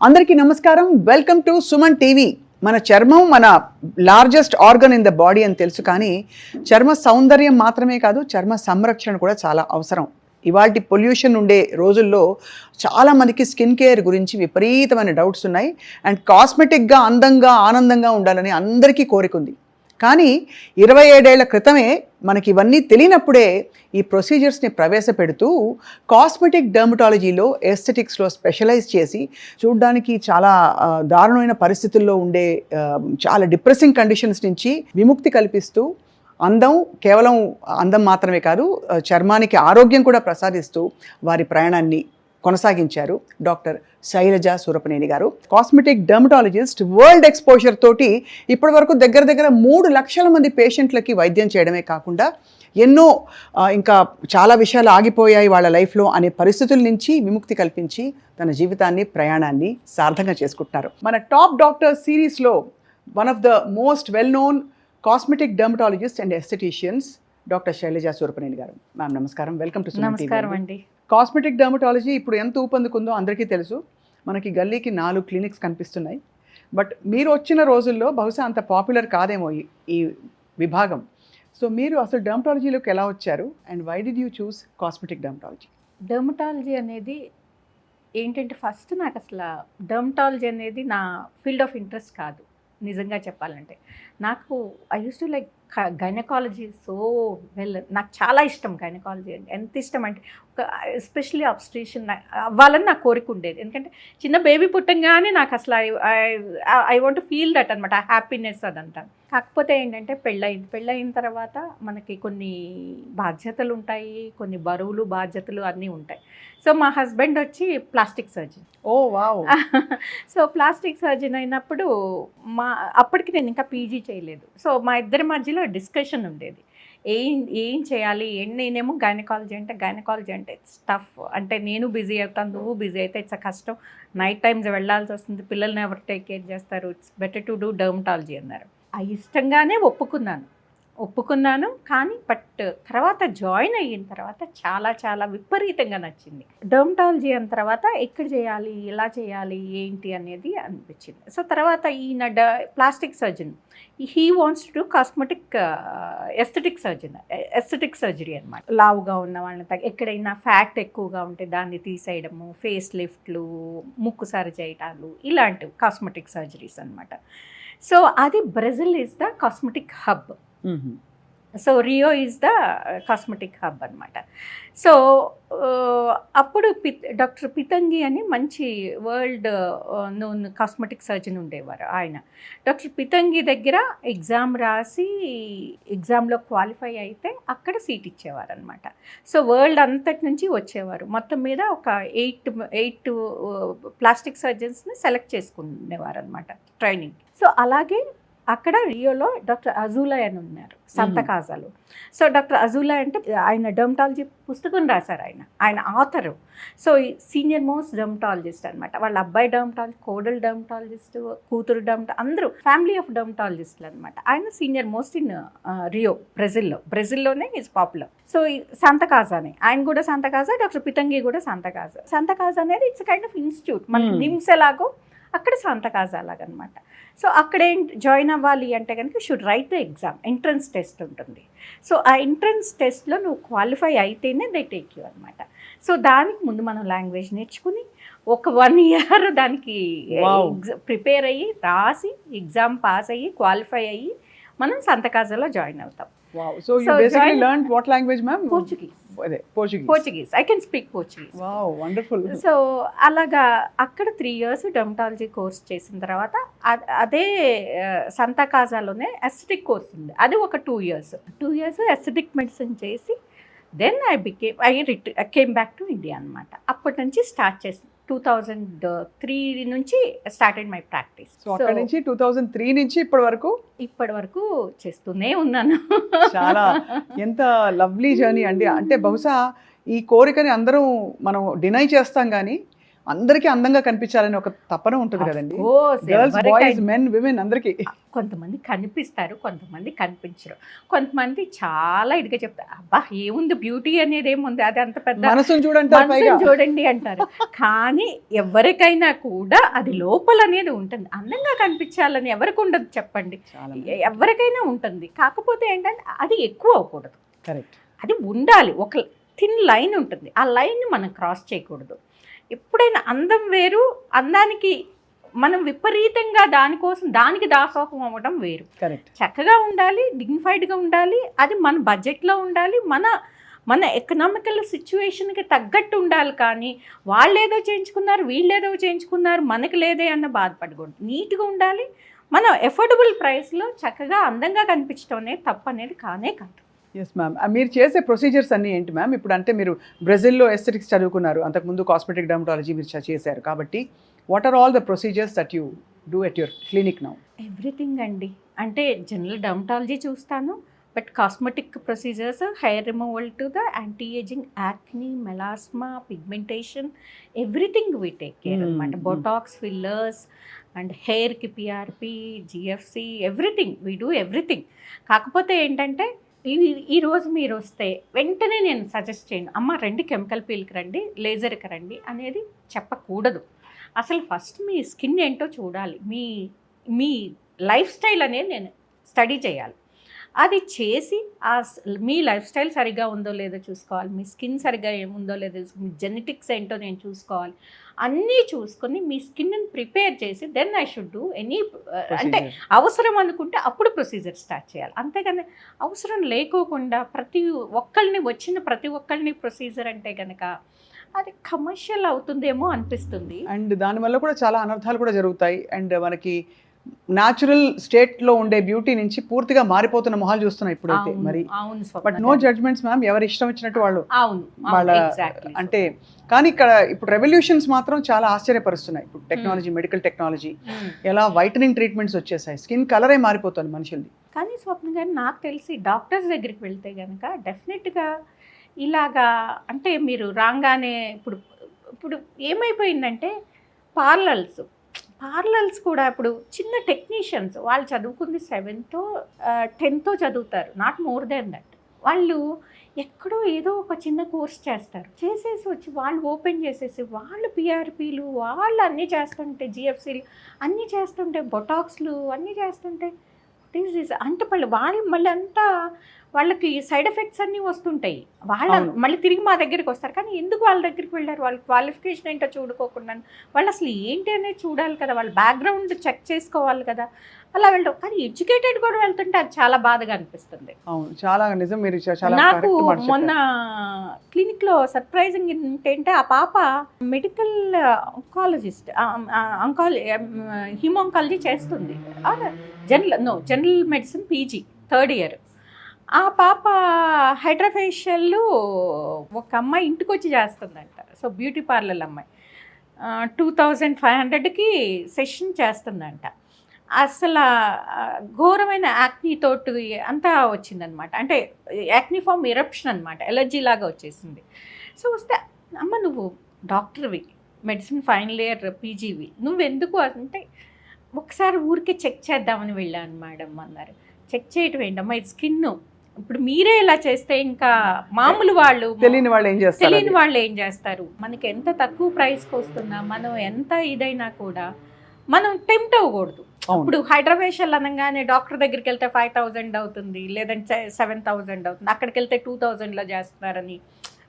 అందరికీ నమస్కారం. Welcome to Suman TV. మన చర్మం మన largest organ in the body అని తెలుసు, కానీ చర్మ సౌందర్యం మాత్రమే కాదు, చర్మ సంరక్షణ కూడా చాలా అవసరం. ఇవాల్టి పొల్యూషన్ ఉండే రోజుల్లో చాలామందికి స్కిన్ కేర్ గురించి విపరీతమైన డౌట్స్ ఉన్నాయి. అండ్ కాస్మెటిక్గా అందంగా ఆనందంగా ఉండాలని అందరికీ కోరిక ఉంది. కానీ 27 ఏళ్ల క్రితమే మనకి ఇవన్నీ తెలియనప్పుడే ఈ ప్రొసీజర్స్ని ప్రవేశపెడుతూ కాస్మెటిక్ డర్మటాలజీలో ఎస్థెటిక్స్లో స్పెషలైజ్ చేసి చూడ్డానికి చాలా దారుణమైన పరిస్థితుల్లో ఉండే చాలా డిప్రెసింగ్ కండిషన్స్ నుంచి విముక్తి కల్పిస్తూ అందం కేవలం అందం మాత్రమే కాదు, చర్మానికి ఆరోగ్యం కూడా ప్రసాదిస్తూ వారి ప్రయాణాన్ని కొనసాగించారు డాక్టర్ శైలజ సూరపనేని గారు. Cosmetic dermatologist. వరల్డ్ ఎక్స్పోజర్ తోటి ఇప్పటి వరకు దగ్గర 3 లక్షల మంది పేషెంట్లకి వైద్యం చేయడమే కాకుండా ఎన్నో ఇంకా చాలా విషయాలు ఆగిపోయాయి వాళ్ళ లైఫ్లో అనే పరిస్థితుల నుంచి విముక్తి కల్పించి తన జీవితాన్ని ప్రయాణాన్ని సార్థకంగా చేసుకుంటున్నారు. మన టాప్ డాక్టర్ సిరీస్లో one of the most well known cosmetic dermatologist and aestheticians doctor Shailaja Surapaneni garu. Ma'am నమస్కారం, వెల్కమ్ టు సుమన్ టీవీ. నమస్కారం అండి. కాస్మెటిక్ డర్మటాలజీ ఇప్పుడు ఎంత ఊపందుకుందో అందరికీ తెలుసు. మనకి గల్లీకి 4 క్లినిక్స్ కనిపిస్తున్నాయి. బట్ మీరు వచ్చిన రోజుల్లో బహుశా అంత పాపులర్ కాదేమో ఈ విభాగం. సో మీరు అసలు డర్మటాలజీలోకి ఎలా వచ్చారు and why did you choose cosmetic dermatology? Dermatology అనేది ఏంటంటే, ఫస్ట్ నాకు అసలు డర్మటాలజీ అనేది నా ఫీల్డ్ ఆఫ్ ఇంట్రెస్ట్ కాదు. నిజంగా చెప్పాలంటే నాకు I use to like gynaecology so well. నాకు చాలా ఇష్టం గైనకాలజీ అంటే. ఎంత ఇష్టం అంటే ఒక ఎస్పెషలీ అబ్స్ట్రిషన్ అవ్వాలని నాకు కోరిక ఉండేది. ఎందుకంటే చిన్న బేబీ పుట్టంగానే నాకు అసలు I want to feel that అనమాట, హ్యాపీనెస్ అదంతా. కాకపోతే ఏంటంటే పెళ్ళయిన తర్వాత మనకి కొన్ని బాధ్యతలు ఉంటాయి, కొన్ని బరువులు బాధ్యతలు అన్నీ ఉంటాయి. సో మా హస్బెండ్ వచ్చి ప్లాస్టిక్ సర్జన్. ఓ వావ్. సో ప్లాస్టిక్ సర్జన్ అయినప్పుడు అప్పటికి నేను ఇంకా పీజీ చేయలేదు. సో మా ఇద్దరి మధ్యలో డిస్కషన్ ఉండేది, ఏం చేయాలి. నేనేమో గైనకాలజీ అంటే స్టఫ్ అంటే నేను బిజీ అవుతాను, నువ్వు బిజీ అయితే ఇట్స్ కష్టం, నైట్ టైమ్స్ వెళ్ళాల్సి వస్తుంది, పిల్లల్ని ఎవరు టేక్ కేర్ చేస్తారు, it's better to do dermatology అన్నారు. ఇష్టంగానే ఒప్పుకున్నాను. కానీ బట్ తర్వాత జాయిన్ అయిన తర్వాత చాలా విపరీతంగా నచ్చింది డర్మటాలజీ. అన్న తర్వాత ఎక్కడ చేయాలి, ఎలా చేయాలి, ఏంటి అనేది అనిపించింది. సో తర్వాత ఈయన plastic surgeon, he wants to do cosmetic aesthetic surgery అనమాట. లావుగా ఉన్న వాళ్ళని ఎక్కడైనా ఫ్యాట్ ఎక్కువగా ఉంటే దాన్ని తీసేయడము, ఫేస్ లిఫ్ట్లు, ముక్కు సరి చేయటాలు, ఇలాంటివి కాస్మెటిక్ సర్జరీస్ అనమాట. సో అది Brazil is the cosmetic hub. So Rio is the cosmetic hub అనమాట. సో అప్పుడు డాక్టర్ పితంగి అని మంచి వరల్డ్ నోన్ కాస్మెటిక్ సర్జన్ ఉండేవారు ఆయన. డాక్టర్ పితంగి దగ్గర ఎగ్జామ్ రాసి ఎగ్జామ్లో క్వాలిఫై అయితే అక్కడ సీట్ ఇచ్చేవారు అనమాట. సో వరల్డ్ అంతటి నుంచి వచ్చేవారు. మొత్తం మీద ఒక 8 ప్లాస్టిక్ సర్జన్స్ని సెలెక్ట్ చేసుకునేవారు అనమాట ట్రైనింగ్. సో అలాగే అక్కడ రియోలో డాక్టర్ అజూలా అని ఉన్నారు, సంతకాజాలు. సో డాక్టర్ అజూలా అంటే ఆయన డర్మటాలజీ పుస్తకం రాశారు, ఆయన author. So senior most dermatologist అనమాట. వాళ్ళ అబ్బాయి కోడలు డర్మటాలజిస్ట్, కూతురు అందరూ ఫ్యామిలీ ఆఫ్ డర్మటాలజిస్టులు అనమాట. ఆయన సీనియర్ మోస్ట్ ఇన్ రియో, బ్రెజిల్లోనే ఈజ్ పాపులర్. సో సంతకాజానే, ఆయన కూడా సంతకాజా, డాక్టర్ పితంగి కూడా సంతకాజా అనేది ఇట్స్ కైండ్ ఆఫ్ ఇన్స్టిట్యూట్. మనకి నిమ్స్ ఎలాగో అక్కడ సంతకాజా అలాగనమాట. సో అక్కడే జాయిన్ అవ్వాలి అంటే కనుక should write the exam, entrance test ఉంటుంది. సో ఆ ఎంట్రన్స్ టెస్ట్లో నువ్వు క్వాలిఫై అయితేనే దే టేక్ యూ అనమాట. సో దానికి ముందు మనం లాంగ్వేజ్ నేర్చుకుని ఒక 1 year దానికి ప్రిపేర్ అయ్యి రాసి ఎగ్జామ్ పాస్ అయ్యి క్వాలిఫై అయ్యి మనం సంతకాజాలో జాయిన్ అవుతాం. Wow. So you basically learned what language, ma'am? Portuguese. I can speak Portuguese. Wow, wonderful. So అలాగా అక్కడ 3 years డర్మటాలజీ కోర్స్ చేసిన తర్వాత అదే సంతకాజాలోనే ఎస్థెటిక్ కోర్స్ ఉంది, అది ఒక 2 years ఎస్థెటిక్ మెడిసిన్ చేసి then I came back to India అనమాట. అప్పటి నుంచి స్టార్ట్ చేసి 2003 నుంచి స్టార్టెడ్ మై ప్రాక్టీస్. సో అక్కడి నుంచి 2003 నుంచి ఇప్పటి వరకు చేస్తూనే ఉన్నాను. చాలా ఎంత లవ్లీ జర్నీ అండి. అంటే బహుశా ఈ కోరికని అందరం మనం డినై చేస్తాం, కానీ అందరికీ అందంగా కనిపించాలని ఒక తపన ఉంటుంది కదండి, గర్ల్స్ బాయ్స్ మెన్ విమెన్ అందరికీ. కొంతమంది కనిపిస్తారు, కొంతమంది కనిపించరు. కొంతమంది చాలా ఇదిగా చెప్తారు, అబ్బా ఏముంది బ్యూటీ అనేది ఏముంది, అది అంత పెద్ద మనసును చూడంటారు, పైగా చూడండి అంటారు. కానీ ఎవరికైనా కూడా అది లోపల అనేది ఉంటుంది. అందంగా కనిపించాలని ఎవరికి ఉండదు చెప్పండి, ఎవరికైనా ఉంటుంది. కాకపోతే ఏంటంటే అది ఎక్కువ అవ్వకూడదు, కరెక్ట్, అది ఉండాలి. ఒక థిన్ లైన్ ఉంటుంది, ఆ లైన్ని మనం క్రాస్ చేయకూడదు. ఎప్పుడైనా అందం వేరు, అందానికి మనం విపరీతంగా దానికి దాసోహం అవ్వడం వేరు. కరెక్ట్, చక్కగా ఉండాలి, డిగ్నిఫైడ్గా ఉండాలి, అది మన బడ్జెట్లో ఉండాలి, మన ఎకనామికల్ సిచ్యువేషన్కి తగ్గట్టు ఉండాలి. కానీ వాళ్ళేదో చేయించుకున్నారు, వీళ్ళేదో చేయించుకున్నారు, మనకి లేదే అన్న బాధపడకూడదు. నీట్గా ఉండాలి, మనం ఎఫోర్డబుల్ ప్రైస్లో చక్కగా అందంగా కనిపించడం అనేది తప్పు అనేది కానే కాదు. Yes ma'am. మీరు చేసే ప్రొసీజర్స్ అన్నీ ఏంటి మ్యామ్? ఇప్పుడు అంటే మీరు బ్రెజిల్లో ఎస్థెటిక్స్ చదువుకున్నారు, అంతకుముందు కాస్మెటిక్ డర్మటాలజీ మీరు చేశారు కాబట్టి what are all the procedures that you do at your clinic now? Everything అండి. అంటే జనరల్ డర్మటాలజీ చూస్తాను, but cosmetic procedures, hair removal to the anti ageing, acne, melasma, pigmentation, everything we take care అనమాట. Botox, fillers and హెయిర్కి PRP, GFC, everything we do everything. కాకపోతే ఏంటంటే ఈరోజు మీరు వస్తే వెంటనే నేను సజెస్ట్ చేయను, అమ్మ రండి కెమికల్ పీల్కి రండి, లేజర్కి రండి అనేది చెప్పకూడదు. అసలు ఫస్ట్ మీ స్కిన్ ఏంటో చూడాలి, మీ లైఫ్ స్టైల్ అనేది నేను స్టడీ చేయాలి. అది చేసి మీ లైఫ్ స్టైల్ సరిగ్గా ఉందో లేదో చూసుకోవాలి, మీ స్కిన్ సరిగ్గా ఏముందో లేదో, మీ జెనెటిక్స్ ఏంటో నేను చూసుకోవాలి. అన్నీ చూసుకొని మీ స్కిన్ని ప్రిపేర్ చేసి then I should do any, అంటే అవసరం అనుకుంటే అప్పుడు ప్రొసీజర్ స్టార్ట్ చేయాలి. అంతేగాని అవసరం లేకోకుండా వచ్చిన ప్రతి ఒక్కళ్ళని ప్రొసీజర్ అంటే కనుక అది కమర్షియల్ అవుతుందేమో అనిపిస్తుంది. అండ్ దానివల్ల కూడా చాలా అనర్థాలు కూడా జరుగుతాయి. అండ్ మనకి న్యాచురల్ స్టేట్లో ఉండే బ్యూటీ నుంచి పూర్తిగా మారిపోతున్న మొహాలు చూస్తున్నాయి ఇప్పుడైతే. మరి బట్ నో జడ్జ్మెంట్స్ మ్యామ్, ఎవరు ఇష్టం వచ్చినట్టు వాళ్ళు వాళ్ళ అంటే. కానీ ఇక్కడ ఇప్పుడు రెవల్యూషన్స్ మాత్రం చాలా ఆశ్చర్యపరుస్తున్నాయి. ఇప్పుడు టెక్నాలజీ, మెడికల్ టెక్నాలజీ, ఎలా వైటనింగ్ ట్రీట్మెంట్స్ వచ్చేసాయి, స్కిన్ కలరే మారిపోతుంది మనుషుల్ని. కానీ స్వప్న గారు నాకు తెలిసి డాక్టర్స్ దగ్గరికి వెళ్తే కనుక డెఫినెట్గా ఇలాగా, అంటే మీరు రాగానే ఇప్పుడు ఏమైపోయిందంటే పార్లర్స్ కూడా ఇప్పుడు చిన్న టెక్నీషియన్స్ వాళ్ళు చదువుకుంది 7th, 10th చదువుతారు, నాట్ మోర్ దెన్ దట్. వాళ్ళు ఎక్కడో ఏదో ఒక చిన్న కోర్స్ చేసేసి వచ్చి వాళ్ళు ఓపెన్ చేసేసి వాళ్ళు పిఆర్పీలు వాళ్ళు అన్నీ చేస్తుంటే, జిఎఫ్సీలు అన్నీ చేస్తుంటే, బొటాక్స్లు అన్నీ చేస్తుంటే అంటే వాళ్ళు మళ్ళీ అంతా వాళ్ళకి సైడ్ ఎఫెక్ట్స్ అన్నీ వస్తుంటాయి. మళ్ళీ తిరిగి మా దగ్గరికి వస్తారు. కానీ ఎందుకు వాళ్ళ దగ్గరికి వెళ్ళారు? వాళ్ళ క్వాలిఫికేషన్ ఏంటో చూడుకోకుండా వాళ్ళు అసలు ఏంటి అనేది చూడాలి కదా, వాళ్ళ బ్యాక్గ్రౌండ్ చెక్ చేసుకోవాలి కదా, అలా వెళ్ళడం. కానీ ఎడ్యుకేటెడ్ కూడా వెళ్తుంటే అది చాలా బాధగా అనిపిస్తుంది. చాలా నిజం. మీరు నాకు మొన్న క్లినిక్లో సర్ప్రైజింగ్ ఏంటంటే ఆ పాప మెడికల్ ఆంకాలజిస్ట్, హిమాంకాలజీ చేస్తుంది, general medicine PG 3rd year. ఆ పాప హైడ్రాఫేషియల్ ఒక అమ్మాయి ఇంటికి వచ్చి చేస్తుందంట. సో బ్యూటీ పార్లర్ అమ్మాయి 2500కి సెషన్ చేస్తుందంట. అసలు ఘోరమైన యాక్నీ తోటి అంతా వచ్చిందనమాట. అంటే యాక్నీ ఫామ్ ఎరప్షన్ అనమాట, ఎలర్జీ లాగా వచ్చేసింది. సో వస్తే అమ్మ నువ్వు డాక్టర్వి, మెడిసిన్ ఫైనల్ ఇయర్ పీజీవి, నువ్వెందుకు అంటే ఒకసారి ఊరికే చెక్ చేద్దామని వెళ్ళాను మేడం అన్నారు. చెక్ చేయటం ఏంటమ్మా, ఇది స్కిన్, ఇప్పుడు మీరే ఇలా చేస్తే ఇంకా మామూలు వాళ్ళు తెలియని వాళ్ళు ఏం చేస్తారు? మనకి ఎంత తక్కువ ప్రైస్కి వస్తున్నా, మనం ఎంత ఇదైనా కూడా మనం టెంప్ట్ అవ్వకూడదు. ఇప్పుడు హైడ్రాఫేషియల్ అనగానే డాక్టర్ దగ్గరికి వెళ్తే 5000 అవుతుంది, లేదంటే 7000 అవుతుంది, అక్కడికి వెళ్తే 2000లో చేస్తున్నారని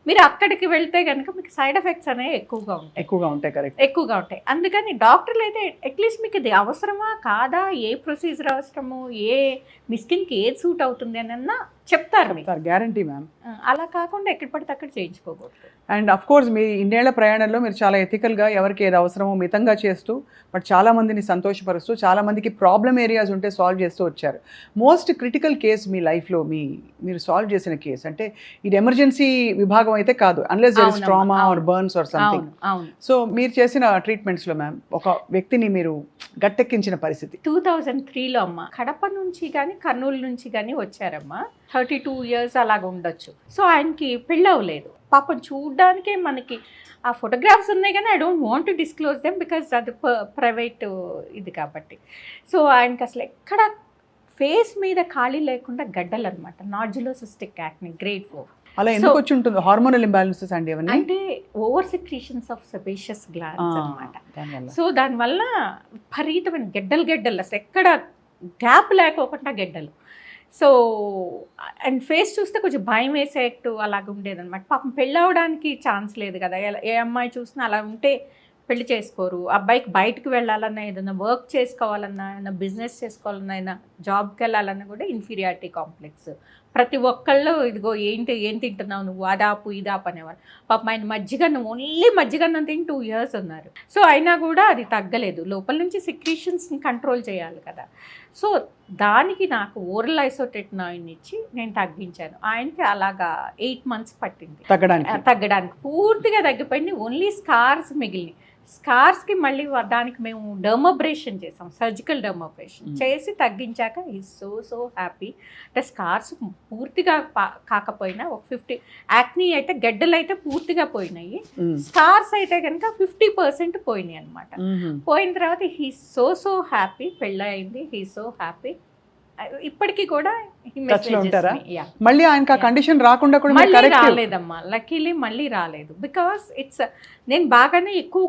మీరు అక్కడికి వెళ్తే కనుక మీకు సైడ్ ఎఫెక్ట్స్ అనేవి ఎక్కువగా ఉంటాయి. అందుకని డాక్టర్లు అయితే అట్లీస్ట్ మీకు ఇది అవసరమా కాదా, ఏ ప్రొసీజర్ అవసరము, మీ స్కిన్కి ఏది సూట్ అవుతుంది అని చెప్తారు, గ్యారంటీ మ్యామ్. అలా కాకుండా ఎక్కడ పడితే అక్కడ చేయించుకోకూడదు. అండ్ అఫ్ కోర్స్ మీ ఇన్నేళ్ల ప్రయాణంలో మీరు చాలా ఎథికల్గా ఎవరికి ఏది అవసరమో మితంగా చేస్తూ, బట్ చాలా మందిని సంతోషపరుస్తూ, చాలా మందికి ప్రాబ్లమ్ ఏరియాస్ ఉంటే సాల్వ్ చేస్తూ వచ్చారు. మోస్ట్ క్రిటికల్ కేసు మీ లైఫ్లో మీరు సాల్వ్ చేసిన కేసు అంటే ఇది ఎమర్జెన్సీ విభాగం అయితే కాదు, unless there is trauma or burns or something. So మీరు చేసిన ట్రీట్మెంట్స్లో మ్యామ్ ఒక వ్యక్తిని మీరు గట్టెక్కించిన పరిస్థితి? 2003లో అమ్మ కడప నుంచి కానీ కర్నూలు నుంచి కానీ వచ్చారమ్మా. 32 ఇయర్స్ అలాగ ఉండొచ్చు. సో ఆయనకి పెళ్ళి అవ్వలేదు. పాపం చూడ్డానికే మనకి ఆ ఫోటోగ్రాఫ్స్ ఉన్నాయి కానీ I don't want to disclose them because అది ప్రైవేట్ ఇది కాబట్టి. సో ఆయనకి అసలు ఎక్కడ ఫేస్ మీద ఖాళీ లేకుండా గడ్డలు అనమాట, నాడ్యులోసిస్టిక్ యాక్ని గ్రేడ్ 4. అలా ఎందుకు వచ్చి ఉంటుంది? హార్మోనల్ ఇంబ్యాలెన్సెస్ అండి అవన్నీ, అంటే over secretions of sebaceous glands అనమాట. సో దానివల్ల విపరీతమైన గడ్డలు అసలు ఎక్కడ గ్యాప్ లేకోకుండా గడ్డలు. సో అండ్ ఫేస్ చూస్తే కొంచెం భయం వేసేట్టు అలాగ ఉండేదన్నమాట. పాపం పెళ్ళి అవ్వడానికి ఛాన్స్ లేదు కదా, ఏ అమ్మాయి చూసినా అలా ఉంటే పెళ్లి చేసుకోరు. అబ్బాయికి బయటకు వెళ్ళాలన్నా, ఏదైనా వర్క్ చేసుకోవాలన్నా, ఏదైనా బిజినెస్ చేసుకోవాలన్నా, ఏదైనా జాబ్కి వెళ్ళాలన్నా కూడా ఇన్ఫీరియారిటీ కాంప్లెక్స్. ప్రతి ఒక్కళ్ళు ఇదిగో ఏం తింటున్నావు నువ్వు, అదాపు ఇదాపు అనేవారు. పాపం ఆయన మజ్జిగన్నం, ఓన్లీ మజ్జిగన్నం తిని 2 years ఉన్నారు. సో అయినా కూడా అది తగ్గలేదు. లోపల నుంచి సెక్రీషన్స్ని కంట్రోల్ చేయాలి కదా. సో దానికి నాకు ఓరల్ ఐసోటెట్నాయిన్ ఇచ్చి నేను తగ్గించాను. ఆయనకి అలాగా 8 months పట్టింది తగ్గడానికి. పూర్తిగా తగ్గిపోయింది. Only scars మిగిలినాయి. స్కార్స్కి మళ్ళీ దానికి మేము డర్మబ్రేషన్ చేసాం, సర్జికల్ డర్మబ్రేషన్ చేసి తగ్గించాక ఈజ్ సో హ్యాపీ. అంటే స్కార్స్ పూర్తిగా కాకపోయినా ఒక 50, యాక్నీ అయితే గడ్డలు అయితే పూర్తిగా పోయినాయి, స్కార్స్ అయితే కనుక 50% పోయినాయి అనమాట. పోయిన తర్వాత హీ సో హ్యాపీ. పెళ్ళి అయింది, హీ సో హ్యాపీ. ఇప్పటికీ కూడా మళ్ళీ ఆయనకి ఆ కండిషన్ రాకుండా కూడా మళ్ళీ రాలేదమ్మా, లక్కీలీ మళ్ళీ రాలేదు. బికాస్ నేను బాగానే ఎక్కువ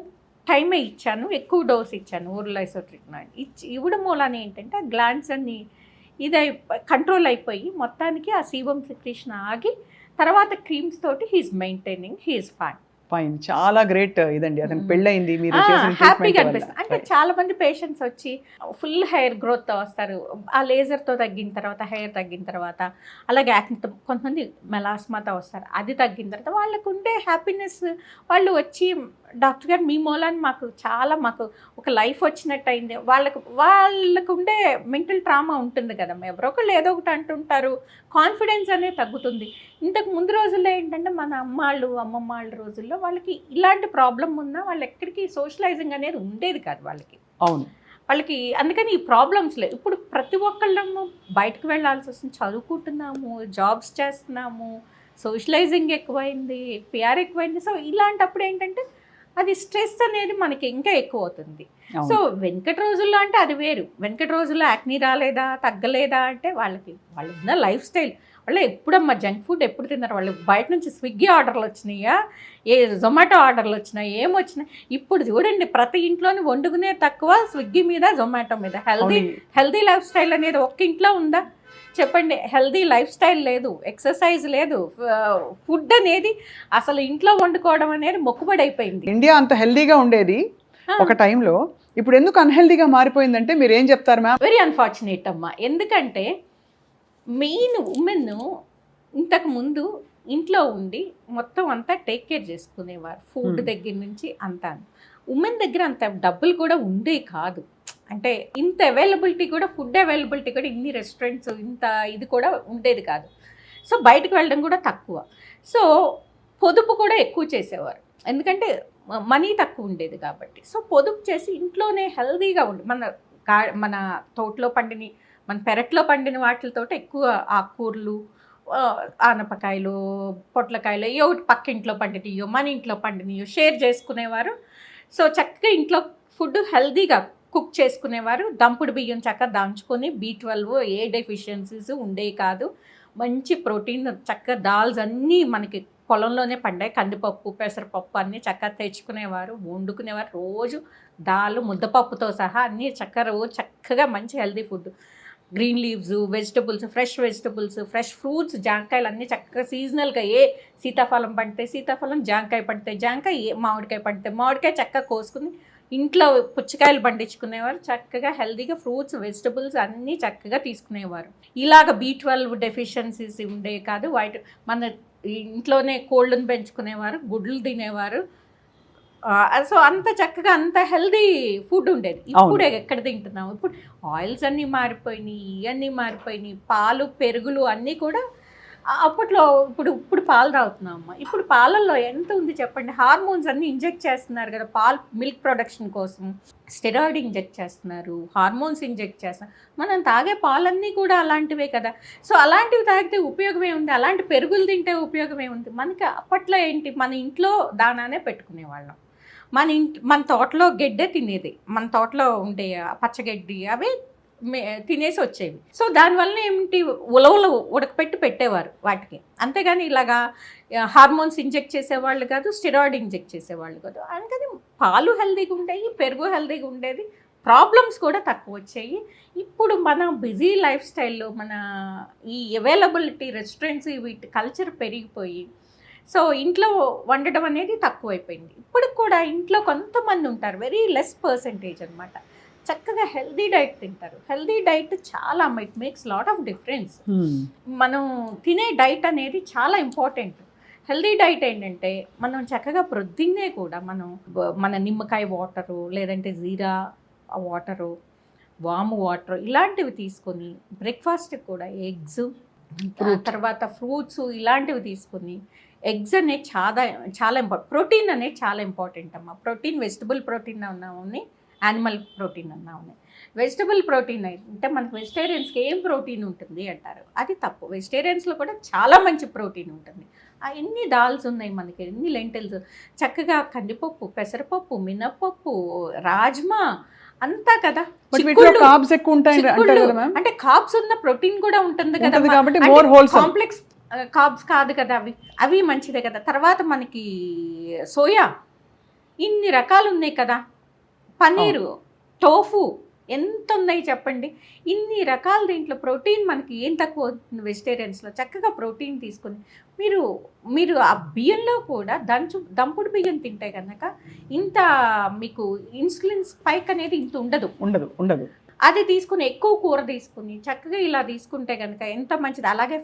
టైమే ఇచ్చాను, ఎక్కువ డోస్ ఇచ్చాను ఓరల్ ఐసోట్రిక్నాయిన్ ఇవ్వడం మూలాన ఏంటంటే ఆ గ్లాండ్స్ అన్ని కంట్రోల్ అయిపోయి మొత్తానికి ఆ సీబమ్ సెక్రీషన్ ఆగి తర్వాత క్రీమ్స్ తోటి హీఈస్ మెయింటైనింగ్, హీఈస్ ఫైన్. చాలా గ్రేట్ ఇదండి. అతను పెళ్ళయింది, మీరు హ్యాపీగా అనిపిస్తుంది. అంటే చాలా మంది పేషెంట్స్ వచ్చి ఫుల్ హెయిర్ గ్రోత్ వస్తారు, ఆ లేజర్తో తగ్గిన తర్వాత, హెయిర్ తగ్గిన తర్వాత, అలాగే యాక్నితో కొంతమంది మెలాస్మాతో వస్తారు, అది తగ్గిన తర్వాత వాళ్ళకు ఉండే హ్యాపీనెస్. వాళ్ళు వచ్చి డాక్టర్ గారు మీ మూలాన్ని మాకు ఒక లైఫ్ వచ్చినట్టు అయింది. వాళ్ళకు ఉండే మెంటల్ ట్రామా ఉంటుంది కదమ్మా, ఎవరో ఒకళ్ళు ఏదో ఒకటి అంటుంటారు, కాన్ఫిడెన్స్ అనేది తగ్గుతుంది. ఇంతకు ముందు రోజుల్లో ఏంటంటే మన అమ్మమ్మ వాళ్ళ రోజుల్లో వాళ్ళకి ఇలాంటి ప్రాబ్లం ఉన్నా వాళ్ళు ఎక్కడికి సోషలైజింగ్ అనేది ఉండేది కాదు వాళ్ళకి. అవును, వాళ్ళకి అందుకని ఈ ప్రాబ్లమ్స్ లేవు. ఇప్పుడు ప్రతి ఒక్కళ్ళము బయటకు వెళ్ళాల్సి వస్తుంది, చదువుకుంటున్నాము, జాబ్స్ చేస్తున్నాము, సోషలైజింగ్ ఎక్కువైంది, పిఆర్ ఎక్కువైంది. సో ఇలాంటప్పుడు ఏంటంటే అది స్ట్రెస్ అనేది మనకి ఇంకా ఎక్కువ అవుతుంది. సో వెనకటి రోజుల్లో అంటే అది వేరు. వెనకటి రోజుల్లో యాక్నీ రాలేదా, తగ్గలేదా అంటే వాళ్ళు ఉన్న లైఫ్ స్టైల్. వాళ్ళు ఎప్పుడమ్మా జంక్ ఫుడ్ ఎప్పుడు తిన్నారు? వాళ్ళు బయట నుంచి స్విగ్గీ ఆర్డర్లు వచ్చినాయా, జొమాటో ఆర్డర్లు వచ్చినాయి, ఏమొచ్చినాయి? ఇప్పుడు చూడండి ప్రతి ఇంట్లోని వండుకునే తక్కువ, స్విగ్గీ మీద, జొమాటో మీద. హెల్దీ లైఫ్ స్టైల్ అనేది ఒక్క ఇంట్లో ఉందా చెప్పండి? హెల్దీ లైఫ్ స్టైల్ లేదు, ఎక్సర్సైజ్ లేదు, ఫుడ్ అనేది అసలు ఇంట్లో వండుకోవడం అనేది మొక్కుబడి అయిపోయింది. ఇండియా అంత హెల్దీగా ఉండేది ఒక టైంలో, ఇప్పుడు ఎందుకు అన్హెల్దీగా మారిపోయిందంటే మీరు ఏం చెప్తారు మ్యామ్? వెరీ అన్ఫార్చునేట్ అమ్మా. ఎందుకంటే మెయిన్ ఉమెన్ ఇంతకు ముందు ఇంట్లో ఉండి మొత్తం అంతా టేక్ కేర్ చేసుకునేవారు, ఫుడ్ దగ్గర నుంచి అంతా. ఉమెన్ దగ్గర అంత డబ్బులు కూడా ఉండే కాదు, అంటే ఇంత అవైలబిలిటీ కూడా, ఫుడ్ అవైలబిలిటీ కూడా, ఇన్ని రెస్టారెంట్స్ ఇంత ఇది కూడా ఉండేది కాదు. సో బయటకు వెళ్ళడం కూడా తక్కువ. సో పొదుపు కూడా ఎక్కువ చేసేవారు, ఎందుకంటే మనీ తక్కువ ఉండేది కాబట్టి. సో పొదుపు చేసి ఇంట్లోనే హెల్దీగా ఉండి మన తోటలో పండిని, మన పెరట్లో పండిన వాటితో ఎక్కువ ఆకుకూరలు, ఆనపకాయలు, పొట్లకాయలు, ఏ ఒకటి పక్కింట్లో పండినయో మన ఇంట్లో పండినయో షేర్ చేసుకునేవారు. సో చక్కగా ఇంట్లో ఫుడ్ హెల్దీగా కుక్ చేసుకునేవారు. దంపుడు బియ్యం చక్కగా దంచుకొని, B12 ఏ డెఫిషియన్సీస్ ఉండేవి కాదు. మంచి ప్రోటీన్ చక్కగా దాల్స్ అన్నీ మనకి పొలంలోనే పండాయి, కందిపప్పు, పెసరపప్పు అన్నీ చక్కగా తెచ్చుకునేవారు, వండుకునేవారు. రోజు దాల్ ముద్దపప్పుతో సహా అన్నీ చక్కగా మంచి healthy food. Green leaves, vegetables, fresh vegetables, fresh fruits, జాంకాయలు అన్నీ చక్కగా సీజనల్గా. ఏ సీతాఫలం పండితే సీతాఫలం, జాంకాయ పండితే జాంకాయ, మామిడికాయ పండితే మామిడికాయ చక్కగా కోసుకుని ఇంట్లో పుచ్చకాయలు పండించుకునేవారు. చక్కగా హెల్దీగా ఫ్రూట్స్, వెజిటబుల్స్ అన్నీ చక్కగా తీసుకునేవారు. ఇలాగ B12 డెఫిషియన్సీస్ ఉండేవి కాదు. మన ఇంట్లోనే కోళ్ళను పెంచుకునేవారు, గుడ్లు తినేవారు. సో అంత చక్కగా అంత హెల్దీ ఫుడ్ ఉండేది. ఇప్పుడు ఎక్కడ తింటున్నాము? ఇప్పుడు ఆయిల్స్ అన్నీ మారిపోయినాయి, ఇవన్నీ మారిపోయినాయి. పాలు, పెరుగులు అన్నీ కూడా అప్పట్లో ఇప్పుడు పాలు తాగుతున్నాం అమ్మ. ఇప్పుడు పాలల్లో ఎంత ఉంది చెప్పండి, హార్మోన్స్ అన్నీ ఇంజెక్ట్ చేస్తున్నారు కదా, మిల్క్ ప్రొడక్షన్ కోసం స్టెరాయిడ్ ఇంజెక్ట్ చేస్తున్నారు, హార్మోన్స్ ఇంజెక్ట్ చేస్తున్నారు. మనం తాగే పాలన్నీ కూడా అలాంటివే కదా. సో అలాంటివి తాగితే ఉపయోగమే ఉంది, అలాంటి పెరుగులు తింటే ఉపయోగమే ఉంది. మనకి అప్పట్లో ఏంటి, మన ఇంట్లో దానానే పెట్టుకునేవాళ్ళం. మన తోటలో గడ్డే తినేది, మన తోటలో ఉండే పచ్చగడ్డి అవే తినేసి వచ్చేవి. సో దానివల్ల ఏమిటి, ఉలవలు ఉడకపెట్టి పెట్టేవారు వాటికి, అంతేగాని ఇలాగా హార్మోన్స్ ఇంజెక్ట్ చేసేవాళ్ళు కాదు, స్టెరాయిడ్ ఇంజెక్ట్ చేసేవాళ్ళు కాదు. అందుకని పాలు హెల్దీగా ఉండేవి, పెరుగు హెల్దీగా ఉండేది, ప్రాబ్లమ్స్ కూడా తక్కువ వచ్చాయి. ఇప్పుడు మన బిజీ లైఫ్ స్టైల్లో మన ఈ అవైలబిలిటీ రెస్టారెంట్స్ వీటి కల్చర్ పెరిగిపోయి సో ఇంట్లో వండడం అనేది తక్కువైపోయింది. ఇప్పుడు కూడా ఇంట్లో కొంతమంది ఉంటారు, వెరీ లెస్ పర్సెంటేజ్ అనమాట, చక్కగా హెల్దీ డైట్ తింటారు. హెల్దీ డైట్ చాలా it makes lot of difference. మనం తినే డైట్ అనేది చాలా ఇంపార్టెంట్. హెల్దీ డైట్ ఏంటంటే మనం చక్కగా ప్రొద్దున్నే కూడా మన నిమ్మకాయ వాటరు, లేదంటే జీరా వాటరు, వాము వాటర్ ఇలాంటివి తీసుకొని, బ్రేక్ఫాస్ట్కి కూడా ఎగ్స్, తర్వాత ఫ్రూట్స్ ఇలాంటివి తీసుకొని, ఎగ్స్ అనేది చాలా చాలా ఇంపార్టెంట్. ప్రోటీన్ అనేది చాలా ఇంపార్టెంట్ అమ్మ. ప్రోటీన్ వెజిటబుల్ ప్రోటీన్ ఉన్నామని, యానిమల్ ప్రోటీన్ ఉన్నామని. వెజిటబుల్ ప్రోటీన్ అంటే మనకు వెజిటేరియన్స్కి ఏం ప్రోటీన్ ఉంటుంది అంటారు, అది తప్పు. వెజిటేరియన్స్లో కూడా చాలా మంచి ప్రోటీన్ ఉంటుంది. ఎన్ని దాల్స్ ఉన్నాయి మనకి, ఎన్ని లెంటిల్స్, చక్కగా కందిపప్పు, పెసరపప్పు, మినప్పప్పు, రాజ్మా అంతా కదా. అంటే కార్బ్స్ ఉన్న ప్రోటీన్ కూడా ఉంటుంది కదా, కాంప్లెక్స్ కార్బ్స్ కాదు కదా అవి మంచిదే కదా. తర్వాత మనకి సోయా, ఇన్ని రకాలు ఉన్నాయి కదా, పన్నీరు, టోఫు, ఎంత ఉన్నాయి చెప్పండి, ఇన్ని రకాల. దీంట్లో ప్రోటీన్ మనకి ఏం తక్కువ అవుతుంది వెజిటేరియన్స్లో. చక్కగా ప్రోటీన్ తీసుకొని మీరు ఆ బియ్యంలో కూడా దంపుడు బియ్యం తింటే కనుక ఇంత మీకు ఇన్సులిన్ స్పైక్ అనేది ఇంత ఉండదు. అది తీసుకుని ఎక్కువ కూర తీసుకుని చక్కగా ఇలా తీసుకుంటే కనుక ఎంత మంచిది. అలాగే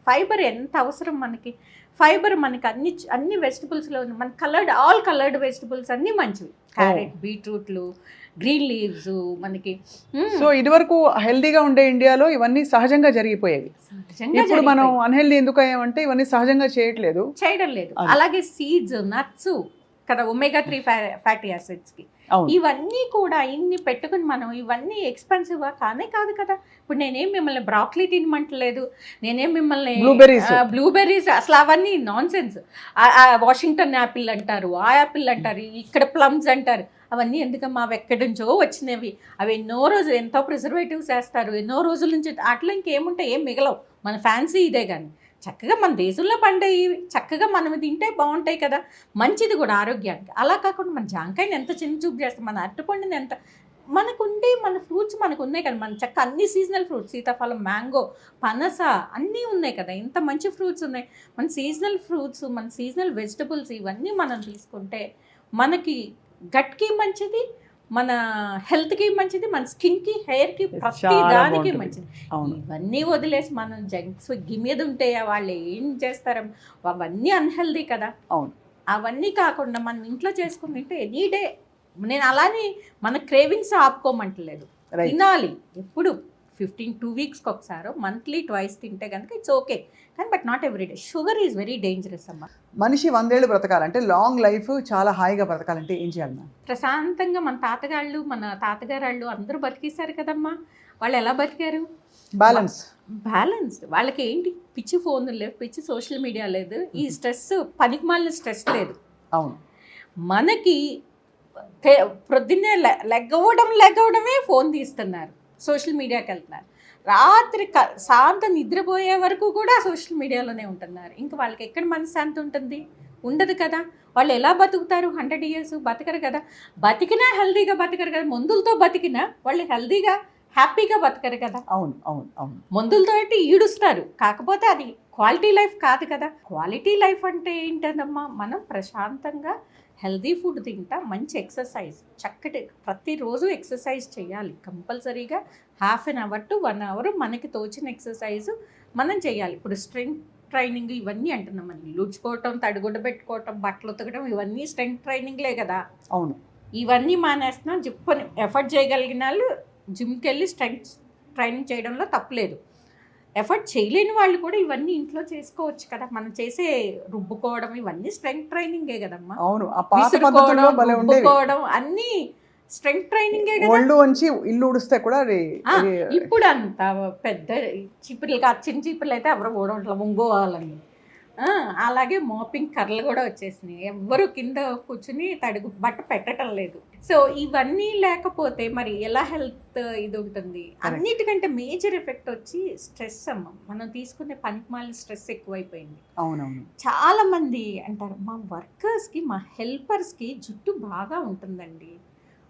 ఫైబర్ ఎంత అవసరం మనకి. ఫైబర్ మనకి అన్ని వెజిటబుల్స్లో ఉంది. మన ఆల్ కలర్డ్ వెజిటబుల్స్ అన్నీ మంచివి. క్యారెట్, బీట్రూట్లు, గ్రీన్ లీవ్స్ మనకి. సో ఇదివరకు హెల్దీగా ఉండే ఇండియాలో ఇవన్నీ సహజంగా జరిగిపోయేవి. ఇప్పుడు మనం అన్హెల్దీ ఎందుకు అయ్యామంటే ఇవన్నీ సహజంగా చేయడం లేదు. అలాగే సీడ్స్, నట్స్ కదా, ఒమేగా 3 ఫ్యాటీ యాసిడ్స్కి ఇవన్నీ కూడా ఇన్ని పెట్టుకుని మనం ఇవన్నీ ఎక్స్పెన్సివ్ కాదు కదా. ఇప్పుడు నేనేం మిమ్మల్ని బ్రాక్లీ తినమంటలేదు, నేనేం మిమ్మల్ని బ్లూబెర్రీస్ అసలు అవన్నీ నాన్ సెన్స్. వాషింగ్టన్ యాపిల్ అంటారు, ఆ యాపిల్ అంటారు, ఇక్కడ ప్లమ్స్ అంటారు, అవన్నీ ఎందుకమ్మా అవి ఎక్కడి నుంచో వచ్చినవి. అవి ఎన్నో రోజులు ఎంతో ప్రిజర్వేటివ్స్ వేస్తారు, ఎన్నో రోజుల నుంచి. అట్లా ఇంకేముంటాయి, ఏం మిగలవు. మన ఫ్యాన్సీ ఇదే కానీ చక్కగా మన దేశంలో పండేవి చక్కగా మనం తింటే బాగుంటాయి కదా, మంచిది కూడా ఆరోగ్యానికి. అలా కాకుండా మన జాంకాయని ఎంత చిన్న చూపు చేస్తాం, మన అరటిపండుని ఎంత మనకుండే, మన ఫ్రూట్స్ మనకు ఉన్నాయి కదా, మన చక్క అన్ని సీజనల్ ఫ్రూట్స్, సీతాఫలం, మ్యాంగో, పనస అన్నీ ఉన్నాయి కదా, ఎంత మంచి ఫ్రూట్స్ ఉన్నాయి. మన సీజనల్ ఫ్రూట్స్, మన సీజనల్ వెజిటబుల్స్ ఇవన్నీ మనం తీసుకుంటే మనకి గట్కి మంచిది, మన హెల్త్కి మంచిది, మన స్కిన్కి, హెయిర్కి, ప్రతి దానికి మంచిది. ఇవన్నీ వదిలేసి మనం జంక్స్ మీద ఉంటే వాళ్ళు ఏం చేస్తారు, అవన్నీ అన్హెల్దీ కదా. అవును, అవన్నీ కాకుండా మనం ఇంట్లో చేసుకుని తింటే ఎనీ డే. నేను అలానే మన క్రేవింగ్స్ ఆపుకోమంటలేదు, తినాలి. ఎప్పుడు 2 వీక్స్కి ఒకసారి, మంత్లీ 2 తింటే కనుక ఇట్స్ ఓకే, కానీ but not everyday. Sugar is very dangerous అమ్మ. మనిషి 100 ఏళ్ళు బ్రతకాలంటే, లాంగ్ లైఫ్, చాలా హాయిగా బ్రతకాలంటే ఏం చేయాలి మ్యామ్? ప్రశాంతంగా మన తాతగారు అందరూ బతికేశారు కదమ్మా. వాళ్ళు ఎలా బతికారు? బ్యాలెన్స్. వాళ్ళకి ఏంటి, పిచ్చి ఫోన్లు లేవు, పిచ్చి సోషల్ మీడియా లేదు, ఈ స్ట్రెస్, పనికిమాలిన స్ట్రెస్ లేదు. అవును, మనకి ప్రొద్దున్నే లెగ్గవడమే ఫోన్ తీస్తున్నారు, సోషల్ మీడియాకి వెళ్తున్నారు, రాత్రి సాయంత్రం నిద్రపోయే వరకు కూడా సోషల్ మీడియాలోనే ఉంటున్నారు. ఇంకా వాళ్ళకి ఎక్కడ మనశ్శాంతి ఉంటుంది? ఉండదు కదా. వాళ్ళు ఎలా బతుకుతారు? 100 years బతకరు కదా. బతికినా హెల్దీగా బతకరు కదా. మందులతో బతికినా వాళ్ళు హెల్దీగా, హ్యాపీగా బతకరు కదా. అవును. మందులతో అయితే ఈడుస్తారు, కాకపోతే అది క్వాలిటీ లైఫ్ కాదు కదా. క్వాలిటీ లైఫ్ అంటే ఏంటన్నమ్మా, మనం ప్రశాంతంగా హెల్దీ ఫుడ్ తింటా, మంచి ఎక్సర్సైజ్, చక్కటి ప్రతిరోజు ఎక్సర్సైజ్ చేయాలి కంపల్సరీగా. 1/2 hour to 1 hour మనకి తోచిన ఎక్సర్సైజ్ మనం చేయాలి. ఇప్పుడు స్ట్రెంగ్త్ ట్రైనింగ్ ఇవన్నీ అంటున్నాం, మనం ఇల్లు ఉడ్చుకోవటం, తడిగుడ్డ పెట్టుకోవటం, బట్టలు ఉతకడం, ఇవన్నీ స్ట్రెంగ్త్ ట్రైనింగ్లే కదా. అవును, ఇవన్నీ మానేస్తున్నాం. ఎఫర్ట్ చేయగలిగిన వాళ్ళు జిమ్కి వెళ్ళి స్ట్రెంగ్త్ ట్రైనింగ్ చేయడంలో తప్పులేదు. ఎఫర్ట్ చేయలేని వాళ్ళు కూడా ఇవన్నీ ఇంట్లో చేసుకోవచ్చు కదా. మనం చేసే రుబ్బుకోవడం ఇవన్నీ స్ట్రెంగ్త్ ట్రైనింగే కదమ్మా. అవును, ఆ పాత విసురుకోవడం, పద్ధతుల్లో భలే ఉండేవి. రుబ్బుకోవడం అన్నీ స్ట్రెంగ్త్ ట్రైనింగే కదా. ఒళ్ళు వంచి ఇల్లు ఉడిస్తే కూడా ఇప్పుడు అంత పెద్ద చీపుర్లు కాదు, చిన్న చీపుర్లు అయితే ఎవరు ఓడట్ల ముంగోవాలని. అలాగే మోపింగ్ కర్రలు కూడా వచ్చేసినాయి. ఎవ్వరు కింద కూర్చుని తడుగు బట్ట పెట్టడం లేదు. సో ఇవన్నీ లేకపోతే మరి ఎలా హెల్త్ ఇది ఉంటుంది. అన్నిటికంటే మేజర్ ఎఫెక్ట్ వచ్చి స్ట్రెస్ అమ్మ. మనం తీసుకునే పనికిమాలిన స్ట్రెస్ ఎక్కువైపోయింది. అవునవును, చాలా మంది అంటారు మా వర్కర్స్కి మా హెల్పర్స్కి జుట్టు బాగా ఉంటుందండి,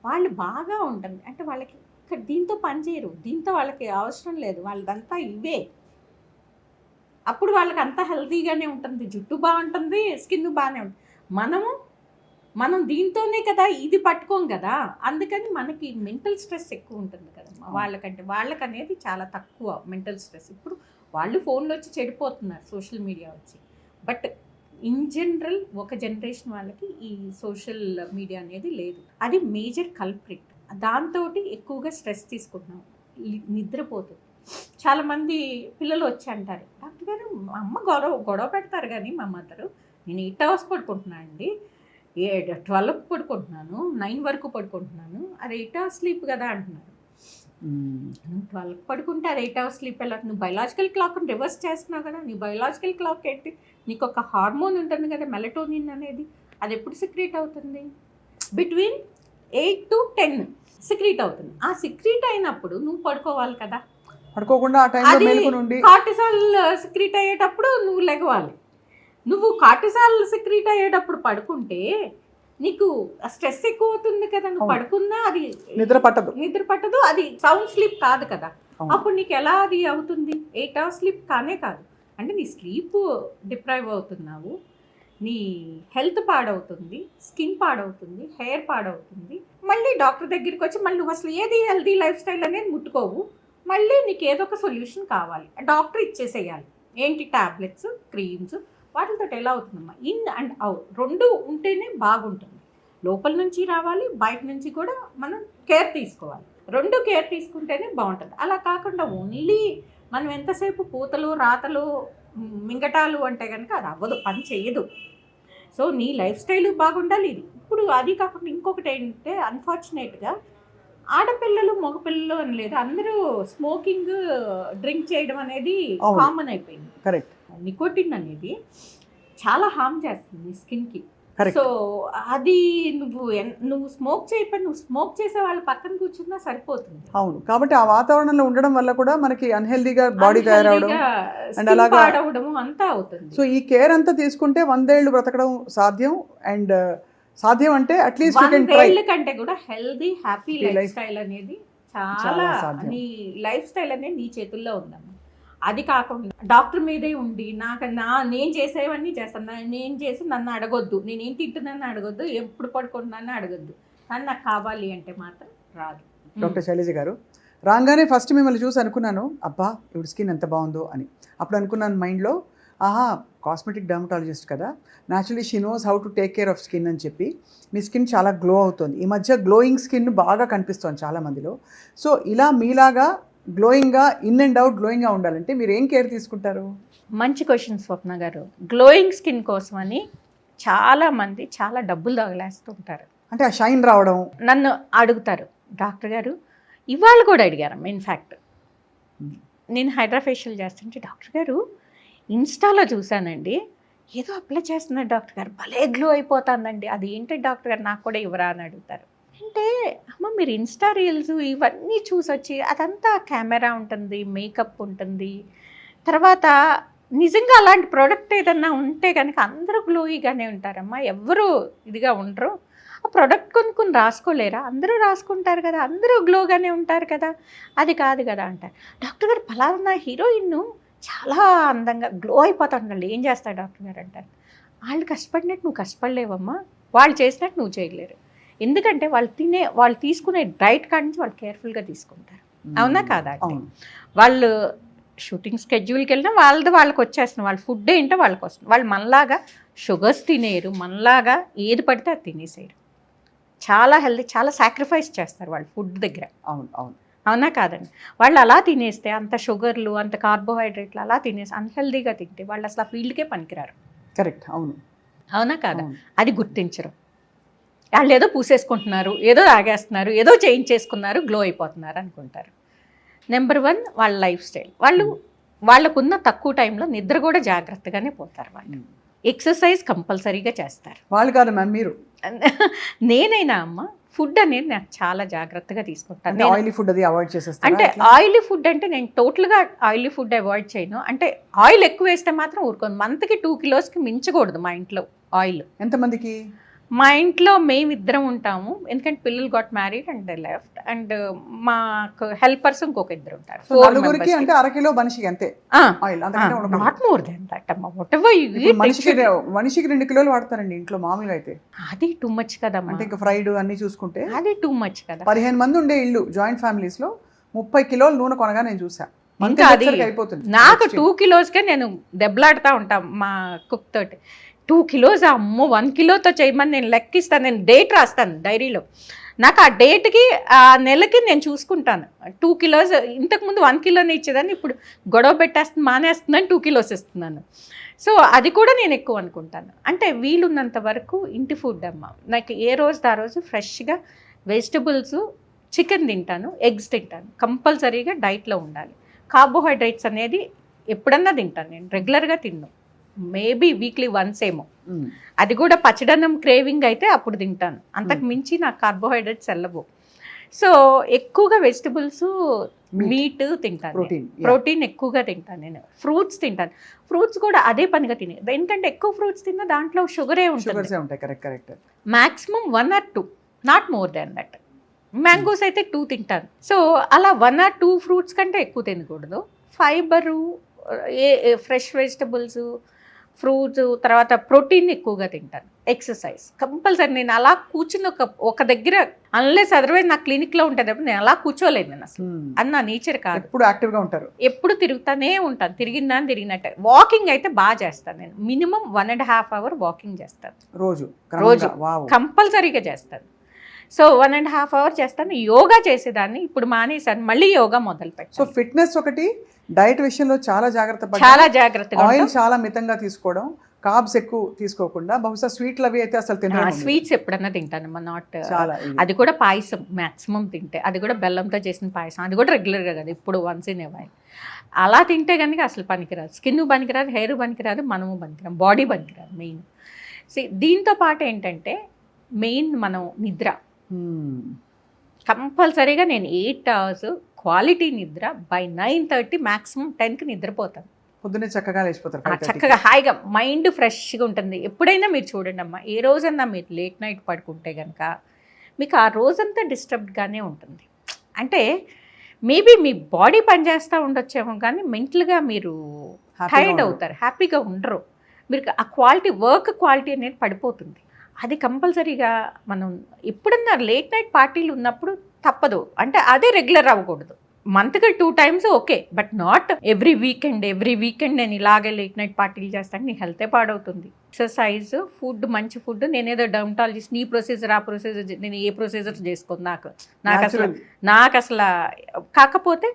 వాళ్ళు బాగా ఉంటుంది అంటే వాళ్ళకి ఇక్కడ దీంతో పని చేయరు, దీంతో వాళ్ళకి అవసరం లేదు, వాళ్ళదంతా ఇవే. అప్పుడు వాళ్ళకి అంతా హెల్తీగానే ఉంటుంది, జుట్టు బాగుంటుంది, స్కిన్ బాగానే ఉంటుంది. మనం దీంతోనే కదా ఇది పట్టుకోం కదా, అందుకని మనకి మెంటల్ స్ట్రెస్ ఎక్కువ ఉంటుంది కదమ్మా. వాళ్ళకి అనేది చాలా తక్కువ మెంటల్ స్ట్రెస్. ఇప్పుడు వాళ్ళు ఫోన్లో వచ్చి చెడిపోతున్నారు సోషల్ మీడియా వచ్చి. బట్ ఇన్ జనరల్ ఒక జనరేషన్ వాళ్ళకి ఈ సోషల్ మీడియా అనేది లేదు. అది మేజర్ కల్ప్రిట్. దాంతో ఎక్కువగా స్ట్రెస్ తీసుకుంటున్నాం, నిద్రపోతుంది. చాలామంది పిల్లలు వచ్చి అంటారు డాక్టర్ గారు మా అమ్మ గొడవ పెడతారు కానీ మా మదరు నేను 8 hours పడుకుంటున్నాను అండి, 12 పడుకుంటున్నాను, 9 వరకు పడుకుంటున్నాను, అది 8 hours స్లీప్ కదా అంటున్నారు. నువ్వు 12 పడుకుంటే అది 8 hours స్లీప్ ఎలా? నువ్వు బయలాజికల్ క్లాక్ని రివర్స్ చేస్తున్నావు కదా. నీ బయలాజికల్ క్లాక్ ఏంటి? నీకు ఒక హార్మోన్ ఉంటుంది కదా మెలటోనిన్ అనేది, అది ఎప్పుడు సిక్రీట్ అవుతుంది? బిట్వీన్ 8 to 10 సిక్రీట్ అవుతుంది. ఆ సిక్రీట్ అయినప్పుడు నువ్వు పడుకోవాలి కదా. పడుకోకుండా ఆ టైంలో మెలుకుని ఉండి కార్టిసాల్ సిక్రీట్ అయ్యేటప్పుడు నువ్వు లెగవాలి. నువ్వు కార్టిసాల్ సిక్రీట్ అయ్యేటప్పుడు పడుకుంటే నీకు స్ట్రెస్ ఎక్కువ అవుతుంది కదా. నువ్వు పడుకున్నా అది నిద్ర పట్టదు, అది సౌండ్ స్లీప్ కాదు కదా. అప్పుడు నీకు ఎలా అది అవుతుంది? 8 hours స్లీప్ కానే కాదు. అంటే నీ స్లీప్ డిప్రైవ్ అవుతున్నావు, నీ హెల్త్ పాడవుతుంది, స్కిన్ పాడవుతుంది, హెయిర్ పాడవుతుంది. మళ్ళీ డాక్టర్ దగ్గరికి వచ్చి మళ్ళీ నువ్వు అసలు ఏది హెల్తీ లైఫ్ స్టైల్ అనేది ముట్టుకోవు. మళ్ళీ నీకు ఏదో ఒక సొల్యూషన్ కావాలి, డాక్టర్ ఇచ్చేసేయాలి. ఏంటి? టాబ్లెట్స్, క్రీమ్స్, వాటితో ఎలా అవుతుందమ్మా? ఇన్ అండ్ అవుట్ రెండు ఉంటేనే బాగుంటుంది. లోపల నుంచి రావాలి, బయట నుంచి కూడా మనం కేర్ తీసుకోవాలి. రెండు కేర్ తీసుకుంటేనే బాగుంటుంది. అలా కాకుండా ఓన్లీ మనం ఎంతసేపు పూతలు రాతలు మింగటాలు అంటే కనుక అది అవ్వదు, పని చేయదు. సో నీ లైఫ్ స్టైల్ బాగుండాలి. ఇది ఇప్పుడు అది కాకుండా ఇంకొకటి ఏంటంటే అన్ఫార్చునేట్గా ఆడపిల్లలు మగపిల్లలు అని లేదు, అందరూ స్మోకింగ్ డ్రింక్ చేయడం అనేది కామన్ అయిపోయింది. కరెక్ట్. నికోటిన్ అనేది చాలా హార్మ్ చేస్తుంది స్కిన్కి. సో అది నువ్వు స్మోక్ చేయకపోయి నువ్వు స్మోక్ చేసే వాళ్ళ పక్కన కూర్చున్నా సరిపోతుంది. అవును, కాబట్టి ఆ వాతావరణంలో ఉండడం వల్ల కూడా మనకి అన్హెల్దీగా బాడీ తయారవడం అండ్ అలాగా పాడవడము అంతా అవుతుంది. సో ఈ కేర్ అంతా తీసుకుంటే 100 ఏళ్ళు బ్రతకడం సాధ్యం. అండ్ సాధ్యం అంటే అట్లీస్ట్ 100 ఏళ్ళ కంటే కూడా హెల్దీ హ్యాపీ లైఫ్ స్టైల్ అనేది చాలా నీ లైఫ్ స్టైల్ అనేది నీ చేతుల్లో ఉందమ్మా. అది కాకుండా డాక్టర్ మీదే ఉండి నేను చేసేవన్నీ చేస్తాను, నేను చేసి నన్ను అడగొద్దు, నేనేం తింటున్నాను అడగొద్దు, ఎప్పుడు పడుకుంటున్నాను అడగొద్దు, కానీ నాకు కావాలి అంటే మాత్రం రాదు. డాక్టర్ శైలజ గారు, రాగానే ఫస్ట్ మిమ్మల్ని చూసి అనుకున్నాను అబ్బా ఇవి స్కిన్ ఎంత బాగుందో అని. అప్పుడు అనుకున్నాను మైండ్లో, ఆహా కాస్మెటిక్ డర్మటాలజిస్ట్ కదా, naturally she knows how to take care of skin అని చెప్పి మీ స్కిన్ చాలా గ్లో అవుతుంది. ఈ మధ్య గ్లోయింగ్ స్కిన్ బాగా కనిపిస్తుంది చాలామందిలో. సో ఇలా మీలాగా గ్లోయింగ్గా ఇన్ అండ్ అవుట్ గ్లోయింగ్గా ఉండాలంటే మీరు ఏం కేర్ తీసుకుంటారు? మంచి క్వశ్చన్ స్వప్న గారు. గ్లోయింగ్ స్కిన్ కోసమని చాలామంది చాలా డబ్బులు తగలేస్తుంటారు. అంటే ఆ షైన్ రావడం నన్ను అడుగుతారు డాక్టర్ గారు. ఇవాళ కూడా అడిగారు ఇన్ఫ్యాక్ట్. నేను హైడ్రా ఫేషియల్ చేస్తుంటే డాక్టర్ గారు ఇన్స్టాలో చూశానండి, ఏదో అప్లై చేస్తున్నారు డాక్టర్ గారు, భలే గ్లో అయిపోతుందండి, అది ఏంటి డాక్టర్ గారు నాకు కూడా ఇవ్వరా అని అడుగుతారు. అంటే అమ్మ మీరు ఇన్స్టా రీల్స్ ఇవన్నీ చూసొచ్చి అదంతా కెమెరా ఉంటుంది, మేకప్ ఉంటుంది, తర్వాత నిజంగా అలాంటి ప్రోడక్ట్ ఏదన్నా ఉంటే కనుక అందరూ గ్లోయిగానే ఉంటారమ్మా, ఎవరు ఇదిగా ఉండరు. ఆ ప్రోడక్ట్ కొనుక్కొని రాసుకోలేరా? అందరూ రాసుకుంటారు కదా, అందరూ గ్లోగానే ఉంటారు కదా, అది కాదు కదా అంటారు. డాక్టర్ గారు ఫలానా హీరోయిన్ చాలా అందంగా గ్లో అయిపోతాడు, ఏం చేస్తాడు డాక్టర్ గారు అంటారు. వాళ్ళు కష్టపడినట్టు నువ్వు కష్టపడలేవమ్మా, వాళ్ళు చేసినట్టు నువ్వు చేయలేరు. ఎందుకంటే వాళ్ళు తీసుకునే డైట్ కాడి నుంచి వాళ్ళు కేర్ఫుల్గా తీసుకుంటారు. అవునా కాదా? వాళ్ళు షూటింగ్ స్కెడ్యూల్కి వెళ్ళినా వాళ్ళకి వచ్చేస్తుంది, వాళ్ళ ఫుడ్ ఏంటో వాళ్ళకి వస్తుంది. వాళ్ళు మనలాగా షుగర్స్ తినేయరు, మనలాగా ఏది పడితే అది తినేసేయరు. చాలా హెల్దీ, చాలా సాక్రిఫైస్ చేస్తారు వాళ్ళు ఫుడ్ దగ్గర. అవును అవును. అవునా కాదండి? వాళ్ళు అలా తినేస్తే అంత షుగర్లు, అంత కార్బోహైడ్రేట్లు అలా తినేసి అన్‌హెల్తీగా తింటే వాళ్ళు అసలు ఆ ఫీల్డ్‌కే పనికిరారు. కరెక్ట్. అవును. అవునా కాదా? అవును. అది గుర్తించరు. ఆళ్ళేదో పూసేసుకుంటున్నారు, ఏదో తాగేస్తున్నారు, ఏదో చేయించేసుకున్నారు, గ్లో అయిపోతున్నారు అనుకుంటారు. నెంబర్ 1 వాళ్ళ లైఫ్ స్టైల్. వాళ్ళు వాళ్ళకున్న తక్కువ టైంలో నిద్ర కూడా జాగ్రత్తగానే పోతారు వాళ్ళు. ఎక్సర్సైజ్ కంపల్సరీగా చేస్తారు. వాళ్ళు కాదు మ్యామ్, మీరు నేనైనా అమ్మ ఫుడ్ అనేది నాకు చాలా జాగ్రత్తగా తీసుకుంటాను. అంటే ఆయిలీ ఫుడ్ అది అవాయిడ్ చేసేస్తారా అంటే ఎట్లా? ఆయిలీ ఫుడ్ అంటే నేను టోటల్‌గా ఆయిలీ ఫుడ్ అవాయిడ్ చేయను. అంటే ఆయిల్ ఎక్కువ వేస్తే మాత్రం ఊరుకోను. మంత్‌కి 2 కిలోస్‌కి మించకూడదు మా ఇంట్లో ఆయిల్. ఎంతమందికి? మా ఇంట్లో మేమిద్దరం ఉంటాము. ఎందుకంటే పిల్లలు got married and they left. And మాకు హెల్పర్స్ ఇంకొక ఇద్దరు ఉంటారు. సో 4 నలుగురికి మెంబర్స్‌కి. అంటే అరకిలో మనిషికి అంతే ఆయిల్, అంతకంటే ఉండకూడదు. నాట్ మోర్ దెన్ దట్ అమ్మ. వాటెవర్ యు ఇప్పుడు ఈట్ మనిషికి 2 కిలోలు వాడతారండి ఇంట్లో మామూలుగా అయితే. అది టూ మచ్ కదమ్మా. అంటే ఇంకా ఫ్రైడ్ అన్ని చూసుకుంటే అది టూ మచ్ కదా. 15 మంది ఉండే ఇల్లు జాయింట్ ఫ్యామిలీస్ లో 30 కిలోలు నూనె కొనగా నేను చూసా. ఇంకా అది అయిపోతుంది. నాకు 2 కిలోస్‌కే నేను దెబ్బలాడుతూ ఉంటా మా కుక్ తోటి. 2 కిలోస్ అమ్మో 1 కిలోతో చేయమని నేను లెక్కిస్తాను. నేను డేట్ రాస్తాను డైరీలో. నాకు ఆ డేట్‌కి ఆ నెలకి నేను చూసుకుంటాను. 2 కిలోస్ ఇంతకుముందు 1 కిలోనే ఇచ్చేదాన్ని. ఇప్పుడు గొడవ పెట్టేస్తుంది మానేస్తుందని 2 కిలోస్ ఇస్తున్నాను. సో అది కూడా నేను ఎక్కువ అనుకుంటాను. అంటే వీలున్నంత వరకు ఇంటి ఫుడ్ అమ్మ. నాకు ఏ రోజుది ఆ రోజు ఫ్రెష్‌గా వెజిటబుల్స్, చికెన్ తింటాను, ఎగ్స్ తింటాను. కంపల్సరీగా డైట్లో ఉండాలి. కార్బోహైడ్రేట్స్ అనేది ఎప్పుడన్నా తింటాను నేను. రెగ్యులర్గా తిన్ను. మేబీ వీక్లీ వన్స్ ఏమో. అది కూడా పచ్చడన్నం క్రేవింగ్ అయితే అప్పుడు తింటాను. అంతకు మించి నాకు కార్బోహైడ్రేట్స్ వెళ్ళవు. సో ఎక్కువగా వెజిటబుల్స్, మీట్ తింటాను. ప్రోటీన్ ఎక్కువగా తింటాను నేను. ఫ్రూట్స్ తింటాను. ఫ్రూట్స్ కూడా అదే పనిగా తినే. ఎందుకంటే ఎక్కువ ఫ్రూట్స్ తిన్నా దాంట్లో షుగరే ఉంటుంది. Correct. Maximum 1 or 2, not more than that. Mangoes అయితే 2 తింటాను. సో అలా 1 or 2 ఫ్రూట్స్ కంటే ఎక్కువ తినకూడదు. ఫైబరు, ఫ్రెష్ వెజిటబుల్స్, ఫ్రూట్స్, తర్వాత ప్రోటీన్ ఎక్కువగా తింటాను. Exercise compulsory. నేను అలా కూర్చుని ఒక దగ్గర అన్లెస్ అదర్వైజ్ నా క్లినిక్లో ఉంటుంది. నేను అలా కూర్చోలేదు నేను అసలు. అది నా నేచర్ కాదు. ఎప్పుడు యాక్టివ్గా ఉంటారు. ఎప్పుడు తిరుగుతానే ఉంటాను. తిరిగినట్టే. వాకింగ్ అయితే బాగా చేస్తాను నేను. మినిమం 1.5 hour వాకింగ్ చేస్తాను రోజు కంపల్సరీగా చేస్తాను. సో 1.5 hour చేస్తాను. యోగా చేసేదాన్ని, ఇప్పుడు మానేసాను. మళ్ళీ యోగా మొదలు పెట్టాను. సో ఫిట్నెస్ ఒకటి, డైట్ విషయంలో చాలా జాగ్రత్తగా ఆయిల్ చాలా మితంగా తీసుకోవడం, కార్బ్స్ ఎక్కువ తీసుకోకుండా, బహుశా స్వీట్లు అవి అయితే అసలు తినడం. స్వీట్స్ ఎప్పుడన్నా తింటానమ్మా. నాట్ అది కూడా పాయసం మ్యాక్సిమం తింటే, అది కూడా బెల్లంతో చేసిన పాయసం, అది కూడా రెగ్యులర్గా కదా, ఇప్పుడు వన్స్ ఇన్ ఏ వైల్. అలా తింటే కనుక అసలు పనికిరాదు. స్కిన్ పనికిరాదు, హెయిర్ పనికిరాదు, మనము పనికిరాదు, బాడీ పనికిరాదు మెయిన్. దీంతో పాటు ఏంటంటే మెయిన్ మనం నిద్ర కంపల్సరీగా. నేను 8 hours క్వాలిటీ నిద్ర, బై 9:30 మ్యాక్సిమం 10కి నిద్రపోతాను. పొద్దున్నే చక్కగా లేచిపోతారు. చక్కగా హాయిగా మైండ్ ఫ్రెష్గా ఉంటుంది. ఎప్పుడైనా మీరు చూడండి అమ్మా, ఏ రోజన్నా మీరు లేట్ నైట్ పడుకుంటే కనుక మీకు ఆ రోజంతా డిస్టర్బ్డ్గానే ఉంటుంది. అంటే మేబీ మీ బాడీ పనిచేస్తూ ఉండొచ్చేమో కానీ మెంటల్గా మీరు టైర్డ్ అవుతారు, హ్యాపీగా ఉండరు. మీరు ఆ క్వాలిటీ, వర్క్ క్వాలిటీ అనేది పడిపోతుంది. అది కంపల్సరీగా మనం ఎప్పుడన్నా లేట్ నైట్ పార్టీలు ఉన్నప్పుడు తప్పదు. అంటే అదే రెగ్యులర్ అవ్వకూడదు. మంత్కి 2 times okay, but not every weekend నేను ఇలాగే లేట్ నైట్ పార్టీలు చేస్తాను. నీ హెల్తే పాడవుతుంది. ఎక్సర్సైజ్, ఫుడ్, మంచి ఫుడ్. నేనేదో డర్మటాలజిస్ట్, నీ ప్రొసీజర్, ఆ ప్రొసీజర్, నేను ఏ ప్రొసీజర్ చేసుకోను. నాకు అసలు కాకపోతే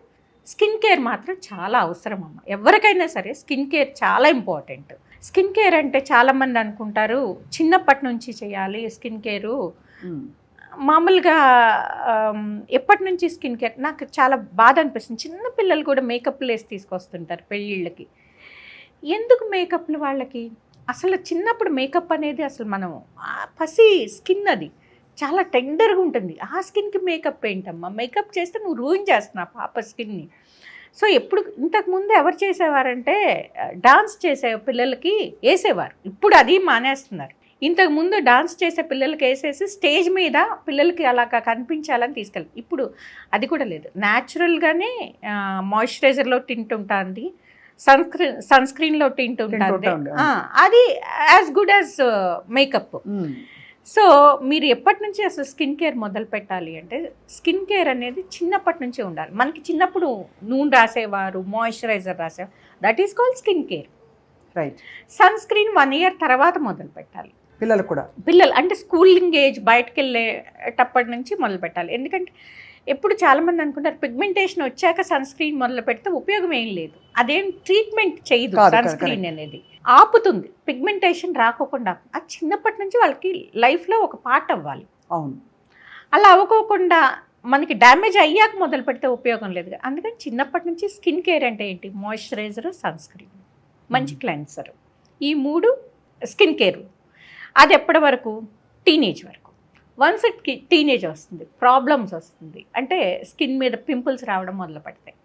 స్కిన్ కేర్ మాత్రం చాలా అవసరం అమ్మ. ఎవరికైనా సరే స్కిన్ కేర్ చాలా ఇంపార్టెంట్. స్కిన్ కేర్ అంటే చాలామంది అనుకుంటారు చిన్నప్పటి నుంచి చేయాలి స్కిన్ కేరు. మామూలుగా ఎప్పటి నుంచి స్కిన్ కేర్ నాకు చాలా బాధ అనిపిస్తుంది. చిన్న పిల్లలు కూడా మేకప్లు వేసి తీసుకొస్తుంటారు పెళ్ళిళ్ళకి. ఎందుకు మేకప్లు వాళ్ళకి? అసలు చిన్నప్పుడు మేకప్ అనేది అసలు మనం పసి స్కిన్ అది చాలా టెండర్గా ఉంటుంది. ఆ స్కిన్కి మేకప్ ఏంటమ్మా? మేకప్ చేస్తే నువ్వు రూయిన్ చేస్తున్నావు పాప స్కిన్ని. సో ఎప్పుడు ఇంతకుముందు ఎవరు చేసేవారంటే డాన్స్ చేసే పిల్లలకి వేసేవారు. ఇప్పుడు అది మానేస్తున్నారు. ఇంతకుముందు డాన్స్ చేసే పిల్లలకి వేసేసి స్టేజ్ మీద పిల్లలకి అలాగా కనిపించాలని తీసుకెళ్ళి, ఇప్పుడు అది కూడా లేదు. న్యాచురల్గానే మాయిశ్చరైజర్లో టింట్ ఉంటుంది, సన్ స్క్రీన్లో టింట్ ఉంటుంది. అది as good as makeup. So మీరు ఎప్పటి నుంచి అసలు స్కిన్ కేర్ మొదలు పెట్టాలి అంటే, స్కిన్ కేర్ అనేది చిన్నప్పటి నుంచే ఉండాలి. మనకి చిన్నప్పుడు నూనె రాసేవారు, మాయిశ్చరైజర్ రాసేవారు, that is called skin care. Right. Sunscreen 1 year తర్వాత మొదలు పెట్టాలి. పిల్లలకు కూడా పిల్లలు అంటే స్కూలింగ్ ఏజ్ బయటకు వెళ్ళేటప్పటి నుంచి మొదలు పెట్టాలి. ఎందుకంటే ఎప్పుడు చాలామంది అనుకుంటారు పిగ్మెంటేషన్ వచ్చాక సన్ స్క్రీన్ మొదలు పెడితే ఉపయోగం ఏం లేదు. అదేం ట్రీట్మెంట్ చేయదు. సన్ స్క్రీన్ అనేది ఆపుతుంది, పిగ్మెంటేషన్ రాకోకుండా. అది చిన్నప్పటి నుంచి వాళ్ళకి లైఫ్లో ఒక పార్ట్ అవ్వాలి. అవును, అలా అవ్వకోకుండా మనకి డ్యామేజ్ అయ్యాక మొదలు పెడితే ఉపయోగం లేదు. అందుకని చిన్నప్పటి నుంచి స్కిన్ కేర్ అంటే ఏంటి, మాయిశ్చరైజర్, సన్ స్క్రీన్, మంచి క్లెన్సర్, ఈ 3 స్కిన్ కేర్. అది ఎప్పటి వరకు, టీనేజ్ వరకు. వన్స్ టీనేజ్ వస్తుంది, ప్రాబ్లమ్స్ వస్తుంది, అంటే స్కిన్ మీద పింపుల్స్ రావడం మొదలు పెడతాయి,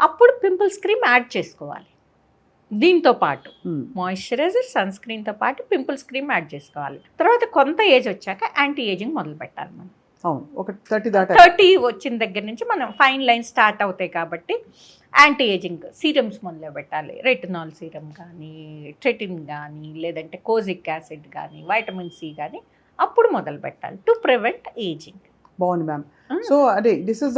అప్పుడు పింపుల్స్ క్రీమ్ యాడ్ చేసుకోవాలి. దీంతో పాటు మాయిశ్చరైజర్, సన్ స్క్రీన్తో పాటు పింపుల్స్ క్రీమ్ యాడ్ చేసుకోవాలి. తర్వాత కొంత ఏజ్ వచ్చాక యాంటీ ఏజింగ్ మొదలు పెట్టాలి మనం. అవును, ఒక 30 వచ్చిన దగ్గర నుంచి మనం ఫైన్ లైన్ స్టార్ట్ అవుతాయి కాబట్టి యాంటీ ఏజింగ్ సీరమ్స్ మొదలు పెట్టాలి. రెటినాల్ సీరం కానీ, ట్రెటిన్ కానీ, లేదంటే కోజిక్ యాసిడ్ కానీ, వైటమిన్ సి కానీ అప్పుడు మొదలు పెట్టాలి టు ప్రివెంట్ ఏజింగ్. బాగుంది మ్యామ్. సో అదే దిస్ ఇస్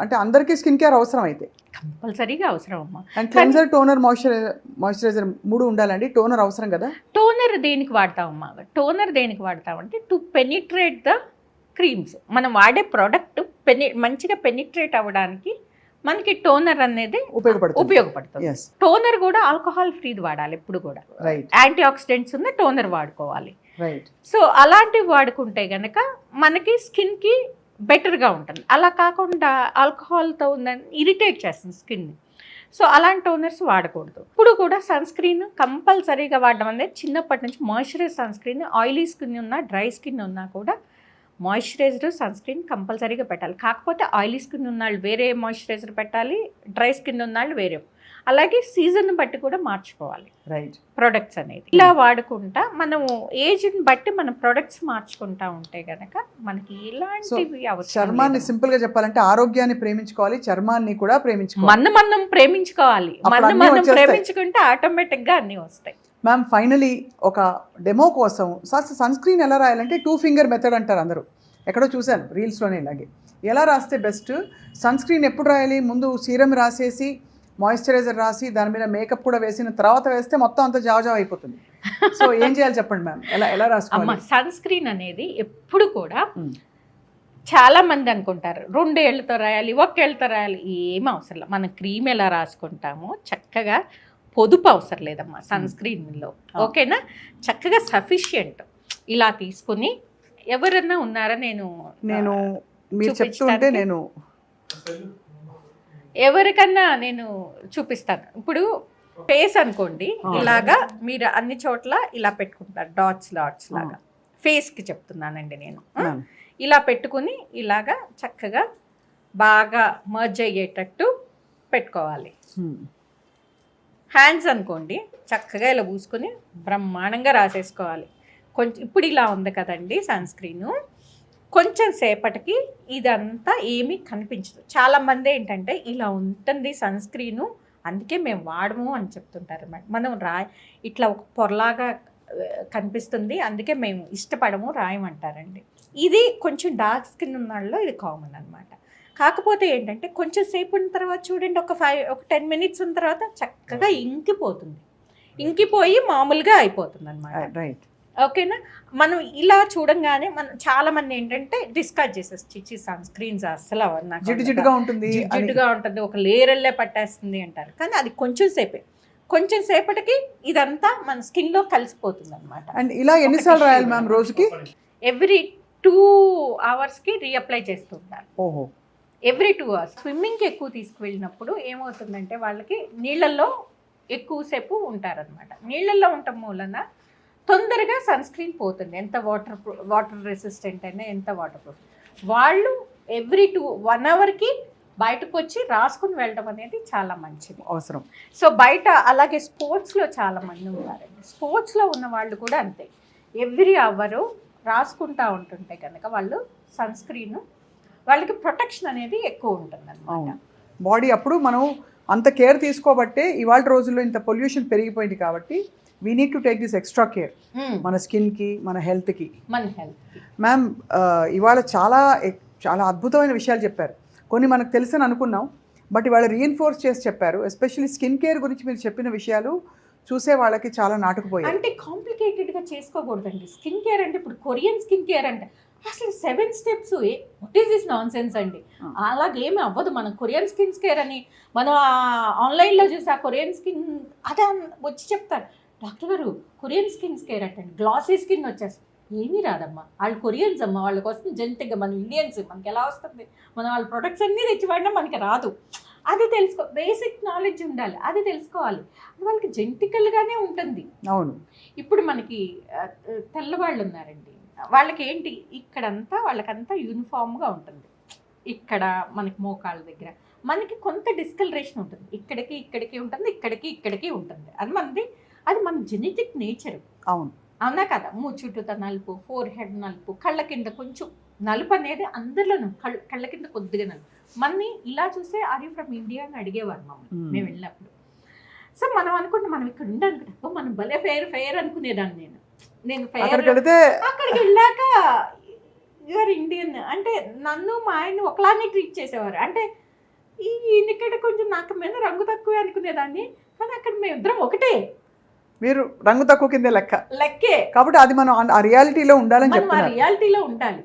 అంటే అందరికీ స్కిన్ కేర్ అవసరం అయితే కంపల్సరీగా అవసరం అమ్మా. అండ్ క్లెన్సర్, టోనర్, మాయిశ్చరైజర్ 3 ఉండాలండి. టోనర్ అవసరం కదా? టోనర్ దేనికి వాడతామమ్మా? టోనర్ దేనికి వాడతామంటే టు పెనిట్రేట్ ద క్రీమ్స్. మనం వాడే ప్రోడక్ట్ మంచిగా పెనిట్రేట్ అవ్వడానికి మనకి టోనర్ అనేది ఉపయోగపడుతుంది. టోనర్ కూడా ఆల్కహాల్ ఫ్రీది వాడాలి ఎప్పుడు కూడా. యాంటీ ఆక్సిడెంట్స్ ఉన్న టోనర్ వాడుకోవాలి. సో అలాంటివి వాడుకుంటే గనక మనకి స్కిన్కి బెటర్గా ఉంటుంది. అలా కాకుండా ఆల్కహాల్తో ఉందని ఇరిటేట్ చేస్తుంది స్కిన్ని. సో అలాంటి టోనర్స్ వాడకూడదు. ఇప్పుడు కూడా సన్ స్క్రీన్ కంపల్సరీగా వాడడం అనేది చిన్నప్పటి నుంచి. Moisturise sunscreen oily skin ఉన్నా, డ్రై స్కిన్ ఉన్నా కూడా మాయిశ్చరైజర్, సన్ స్క్రీన్ కంపల్సరీగా పెట్టాలి. కాకపోతే ఆయిలీ స్కిన్ ఉన్నాళ్ళు వేరే మాయిశ్చరైజర్ పెట్టాలి, డ్రై స్కిన్ ఉన్నాళ్ళు వేరే. అలాగే సీజన్ బట్టి కూడా మార్చుకోవాలి ప్రొడక్ట్స్ అనేది. ఇలా వాడుకుంటా మనము ఏజ్ని బట్టి మన ప్రొడక్ట్స్ మార్చుకుంటా ఉంటే గనక మనకి ఎలాంటివి అవసరం. చర్మాన్ని సింపుల్ గా చెప్పాలంటే ఆరోగ్యాన్ని ప్రేమించుకోవాలి, చర్మాన్ని కూడా ప్రేమించుకోవాలి. మనం ప్రేమించుకోవాలి. మనం ప్రేమించుకుంటే ఆటోమేటిక్ గా అన్ని వస్తాయి. మ్యామ్ ఫైనలీ ఒక డెమో కోసం సన్ స్క్రీన్ ఎలా రాయాలంటే 2 ఫింగర్ మెథడ్ అంటారు అందరూ. ఎక్కడో చూశాను రీల్స్లోనే. ఇలాగే ఎలా రాస్తే బెస్ట్, సన్ స్క్రీన్ ఎప్పుడు రాయాలి? ముందు సీరం రాసేసి మాయిశ్చరైజర్ రాసి దాని మీద మేకప్ కూడా వేసిన తర్వాత వేస్తే మొత్తం అంతా జావ అయిపోతుంది. సో ఏం చేయాలి చెప్పండి మ్యామ్, ఎలా రాసుకోవాలి? సన్ స్క్రీన్ అనేది ఎప్పుడు కూడా చాలా మంది అనుకుంటారు 2 ఏళ్లతో రాయాలి, 1 ఏళ్లతో రాయాలి. ఏం అవసరం లేదు. మనం క్రీమ్ ఎలా రాసుకుంటామో చక్కగా పొదుపు అవసరం లేదమ్మా సన్ స్క్రీన్లో. ఓకేనా? చక్కగా సఫిషియంట్ ఇలా తీసుకుని ఎవరన్నా ఉన్నారా? నేను మీరు చెప్తుంటే నేను ఎవరికన్నా నేను చూపిస్తాను. ఇప్పుడు ఫేస్ అనుకోండి, ఇలాగా మీరు అన్ని చోట్ల ఇలా పెట్టుకుంటారు డాట్స్ లాగా. ఫేస్కి చెప్తున్నానండి నేను. ఇలా పెట్టుకుని ఇలాగా చక్కగా బాగా మర్జ్ అయ్యేటట్టు పెట్టుకోవాలి. హ్యాండ్స్ అనుకోండి, చక్కగా ఇలా పూసుకొని బ్రహ్మాండంగా రాసేసుకోవాలి. కొంచెం ఇప్పుడు ఇలా ఉంది కదండి సన్ స్క్రీను, కొంచెం సేపటికి ఇదంతా ఏమీ కనిపించదు. చాలామంది ఏంటంటే ఇలా ఉంటుంది సన్ స్క్రీను, అందుకే మేము వాడము అని చెప్తుంటారు అన్నమాట. మనం ఇట్లా ఒక పొరలాగా కనిపిస్తుంది, అందుకే మేము ఇష్టపడము, రాయమంటారండి. ఇది కొంచెం డార్క్ స్కిన్ ఉన్న వాళ్ళలో ఇది కామన్ అనమాట. కాకపోతే ఏంటంటే కొంచెం సేపు ఉన్న తర్వాత చూడండి, ఒక 10 మినిట్స్ ఉన్న తర్వాత చక్కగా ఇంకిపోయి మామూలుగా అయిపోతుంది అనమాట. ఓకేనా? మనం ఇలా చూడంగానే మనం చాలా మంది ఏంటంటే డిస్కస్ చేసేసి సన్ స్క్రీన్స్ అసలు జిడ్డుగా ఉంటుంది, ఒక లేయర్లే పట్టేస్తుంది అంటారు. కానీ అది కొంచెం సేపటికి ఇదంతా మన స్కిన్ లో కలిసిపోతుంది అనమాట. అండ్ ఇలా ఎన్నిసార్లు రాయాలి మ్యామ్ రోజుకి? ఎవ్రీ 2 అవర్స్కి రీఅప్లై చేస్తుంటారు. ఓహో, ఎవ్రీ 2 అవర్స్. స్విమ్మింగ్కి ఎక్కువ తీసుకువెళ్ళినప్పుడు ఏమవుతుందంటే వాళ్ళకి నీళ్ళల్లో ఎక్కువసేపు ఉంటారనమాట. నీళ్ళల్లో ఉండటం మూలన తొందరగా సన్ స్క్రీన్ పోతుంది. ఎంత వాటర్ రెసిస్టెంట్ అయినా, ఎంత వాటర్ ప్రూఫ్. వాళ్ళు ఎవ్రీ 1 అవర్కి బయటకు వచ్చి రాసుకుని వెళ్ళడం అనేది చాలా మంచిది, అవసరం. సో బయట అలాగే స్పోర్ట్స్లో చాలా మంది ఉన్నారండి. స్పోర్ట్స్లో ఉన్న వాళ్ళు కూడా అంతే, ఎవ్రీ అవరు రాసుకుంటూ ఉంటుంటే కనుక వాళ్ళు సన్ స్క్రీన్ వాళ్ళకి ప్రొటెక్షన్ అనేది ఎక్కువ ఉంటుంది అన్నమాట. బాడీ అప్పుడు మనం అంత కేర్ తీసుకోబట్టే ఇవాళ రోజుల్లో ఇంత పొల్యూషన్ పెరిగిపోయింది కాబట్టి we need to take this extra care మన స్కిన్కి, మన హెల్త్కి. మ్యామ్ ఇవాళ చాలా అద్భుతమైన విషయాలు చెప్పారు. కొన్ని మనకు తెలుసని అనుకున్నాం, బట్ ఇవాళ రీఎన్ఫోర్స్ చేసి చెప్పారు. ఎస్పెషల్లీ స్కిన్ కేర్ గురించి మీరు చెప్పిన విషయాలు చూసే వాళ్ళకి చాలా నాటుకుపోయాయి. అంటే కాంప్లికేటెడ్గా చేసుకోకూడదండి. స్కిన్ కేర్ అంటే ఇప్పుడు కొరియన్ స్కిన్ కేర్ అంటే అసలు 7 steps, what is this non sense అండి. అలాగేమి అవ్వదు. మనం కొరియన్ స్కిన్ కేర్ అని మనం ఆన్లైన్లో చూసి ఆ కొరియన్ స్కిన్ అదే వచ్చి చెప్తారు, డాక్టర్ గారు కొరియన్ స్కిన్ కేర్ అంటండి, గ్లాసీ స్కిన్ వచ్చేస్తుంది. ఏమీ రాదమ్మా, వాళ్ళు కొరియన్స్ అమ్మ, వాళ్ళకి వస్తుంది జెనెటిక్గా. మన ఇండియన్స్ మనకి ఎలా వస్తుంది, మనం వాళ్ళ ప్రొడక్ట్స్ అన్నీ తెచ్చి వాడినా మనకి రాదు. అది తెలుసుకో, బేసిక్ నాలెడ్జ్ ఉండాలి, అది తెలుసుకోవాలి. అది వాళ్ళకి జెనెటికల్గానే ఉంటుంది. అవును. ఇప్పుడు మనకి తెల్లవాళ్ళు ఉన్నారండి, వాళ్ళకి ఏంటి ఇక్కడంతా వాళ్ళకంతా యూనిఫామ్గా ఉంటుంది. ఇక్కడ మనకి మోకాళ్ళ దగ్గర మనకి కొంత డిస్కలరేషన్ ఉంటుంది, ఇక్కడికి ఉంటుంది, ఇక్కడికి ఉంటుంది. అది మన జెనెటిక్ నేచర్. అవును, అవునా కదా. చుట్టూతో నలుపు, ఫోర్ హెడ్ నలుపు, కళ్ళ కింద కొంచెం నలుపు అనేది అందరిలోనూ, కళ్ళ కింద కొద్దిగా నలుపు. మనని ఇలా చూస్తే ఆర్ యూ ఫ్రమ్ ఇండియా అని అడిగేవారు మమ్మల్ని మేము వెళ్ళినప్పుడు. సో మనం అనుకుంటే మనం ఇక్కడ ఉండాలనుకుంటే మనం భలే ఫెయిర్ అనుకునేదాన్ని. నేను ఫెయిర్, అక్కడికి వెళ్ళాక యూఆర్ ఇండియన్ అంటే నన్ను మా ఆయన్ని ఒకలానే ట్రీట్ చేసేవారు. అంటే ఈయనక్కడ కొంచెం నాకు మీద రంగు తక్కువే అనుకునేదాన్ని, కానీ అక్కడ మేము ఇద్దరం ఒకటే. మీరు రంగు తక్కువ కింద లెక్కే కాబట్టి అది మనం ఆ రియాలిటీలో ఉండాలని చెప్తున్నారు. రియాలిటీలో ఉండాలి.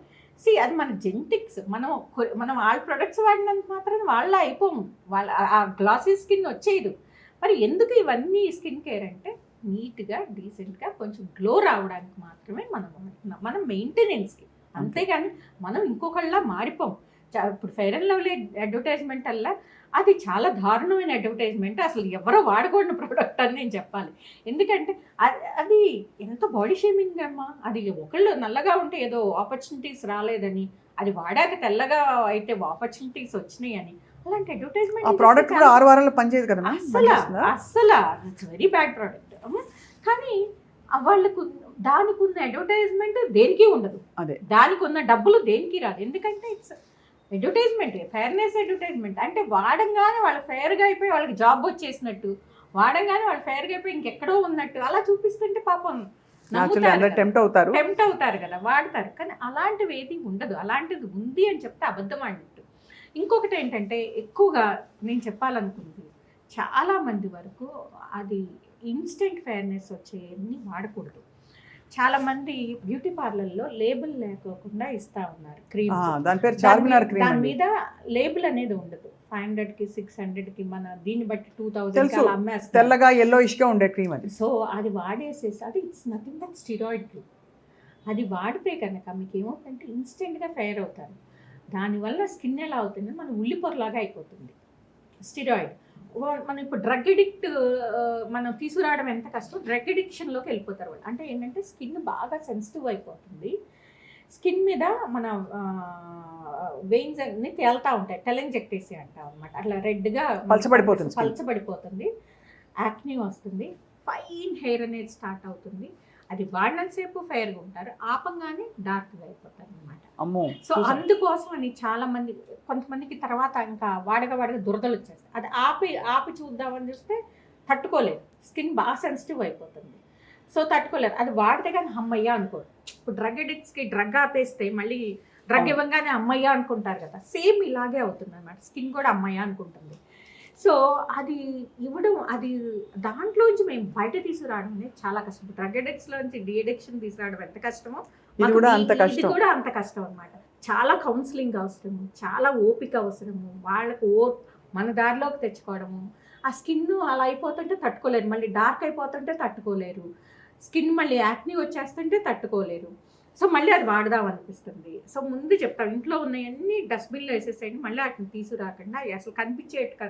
అది మన జెనెటిక్స్. మనం వాళ్ళ ప్రొడక్ట్స్ వాడినంత మాత్రం వాళ్ళ అయిపోము, వాళ్ళ ఆ గ్లాసీ స్కిన్ వచ్చేది. మరి ఎందుకు ఇవన్నీ స్కిన్ కేర్ అంటే నీట్గా డీసెంట్గా కొంచెం గ్లో రావడానికి మాత్రమే మనం మెయింటెనెన్స్కి. అంతేగాని మనం ఇంకొకళ్ళ మారిపోం. ఇప్పుడు ఫెయిర్ అండ్ లవ్లీ అడ్వర్టైజ్మెంట్ అలా అది చాలా దారుణమైన అడ్వర్టైజ్మెంట్, అసలు ఎవరో వాడకూడని ప్రోడక్ట్ అని నేను చెప్పాలి. ఎందుకంటే అది ఎంత బాడీ షేమింగ్ అమ్మా. అది ఒకళ్ళు నల్లగా ఉంటే ఏదో ఆపర్చునిటీస్ రాలేదని, అది వాడాక తెల్లగా అయితే ఆపర్చునిటీస్ వచ్చినాయి అని, అలాంటి అడ్వర్టైజ్మెంట్. ఆ ప్రోడక్ట్ కూడా 6 వారాల్లో పనిచేయదు కదా అస్సలు ఇట్స్ వెరీ బ్యాడ్ ప్రోడక్ట్. కానీ వాళ్ళకు దానికి ఉన్న అడ్వర్టైజ్మెంట్ దేనికి ఉండదు, దానికి ఉన్న డబ్బులు దేనికి రాదు. ఎందుకంటే ఇట్స్ అడ్వర్టైజ్మెంట్, ఫెయిర్నెస్ అడ్వర్టైజ్మెంట్. అంటే వాడంగానే వాళ్ళు ఫెయిర్గా అయిపోయి వాళ్ళకి జాబ్ వచ్చేసినట్టు, వాడంగానే వాళ్ళు ఫెయిర్గా అయిపోయి ఇంకెక్కడో ఉన్నట్టు అలా చూపిస్తుంటే పాపం టెంప్ట్ అవుతారు కదా, వాడతారు. కానీ అలాంటివి ఏది ఉండదు. అలాంటిది ఉంది అని చెప్తే అబద్ధం అన్నట్టు. ఇంకొకటి ఏంటంటే ఎక్కువగా నేను చెప్పాలనుకుంది, చాలామంది వరకు అది ఇన్స్టెంట్ ఫెయిర్నెస్ వచ్చేవన్నీ వాడకూడదు. చాలామంది బ్యూటీ పార్లర్లో లేబుల్ లేకోకుండా ఇస్తా ఉన్నారు క్రీమ్స్. దాని మీద లేబుల్ అనేది ఉండదు. 500కి 600కి మన దీన్ని బట్టి 2000 అమ్మేస్తారు. తెల్లగా yellowish-గా ఉండే క్రీమ్ అది. సో అది వాడేసేసి అది it's nothing but steroid cream. అది వాడితే కనుక మీకు ఏమవుతుందంటే ఇన్స్టెంట్గా ఫెయిర్ అవుతారు. దానివల్ల స్కిన్ ఎలా అవుతుంది, మన ఉల్లిపొరలాగా అయిపోతుంది. స్టిరాయిడ్ మనం ఇప్పుడు డ్రగ్ ఎడిక్ట్ మనం తీసుకురావడం ఎంత కష్టం, డ్రగ్ ఎడిక్షన్లోకి వెళ్ళిపోతారు వాళ్ళు. అంటే ఏంటంటే స్కిన్ బాగా సెన్సిటివ్ అయిపోతుంది. స్కిన్ మీద మన వెయిన్స్ అన్ని తేలుతూ ఉంటాయి, టెలెంజెక్టేసి అంటాం అనమాట. అట్లా రెడ్గా పలచబడిపోతుంది, యాక్నీ వస్తుంది, ఫైన్ హెయిర్ అనేది స్టార్ట్ అవుతుంది. అది వాడినంతసేపు ఫెయిర్గా ఉంటారు, ఆపంగానే డార్క్గా అయిపోతారు అనమాట. సో అందుకోసం అని చాలా మంది, కొంతమందికి తర్వాత ఇంకా వాడగా దురదలు వచ్చేస్తాయి. అది ఆపి చూద్దామని చూస్తే తట్టుకోలేదు, స్కిన్ బాగా సెన్సిటివ్ అయిపోతుంది. సో తట్టుకోలేదు. అది వాడితే కానీ అమ్మయ్య అనుకోరు. ఇప్పుడు డ్రగ్ ఎడిక్ట్స్కి డ్రగ్ ఆపేస్తే మళ్ళీ డ్రగ్ ఇవ్వగానే అమ్మయ్య అనుకుంటారు కదా, సేమ్ ఇలాగే అవుతుంది అనమాట. స్కిన్ కూడా అమ్మయ్య అనుకుంటుంది. సో అది ఇవ్వడం, అది దాంట్లోంచి మేము బయట తీసుకురావడం అనేది చాలా కష్టం. డ్రగ్ అడిక్ట్స్లోంచి డి అడిక్షన్ తీసుకురావడం ఎంత కష్టమో ఇది కూడా అంత కష్టం అనమాట. చాలా కౌన్సిలింగ్ అవసరము, చాలా ఓపిక అవసరము, వాళ్ళకు మన దారిలోకి తెచ్చుకోవడము. ఆ స్కిన్ అలా అయిపోతుంటే తట్టుకోలేరు, మళ్ళీ డార్క్ అయిపోతుంటే తట్టుకోలేరు, స్కిన్ మళ్ళీ యాక్నీ వచ్చేస్తుంటే తట్టుకోలేరు. సో మళ్ళీ అది వాడదాం అనిపిస్తుంది. సో ముందు చెప్తాం, ఇంట్లో ఉన్నవన్నీ డస్ట్బిన్లో వేసేసేయండి, మళ్ళీ వాటిని తీసుకురాకుండా అసలు కనిపించేట్టు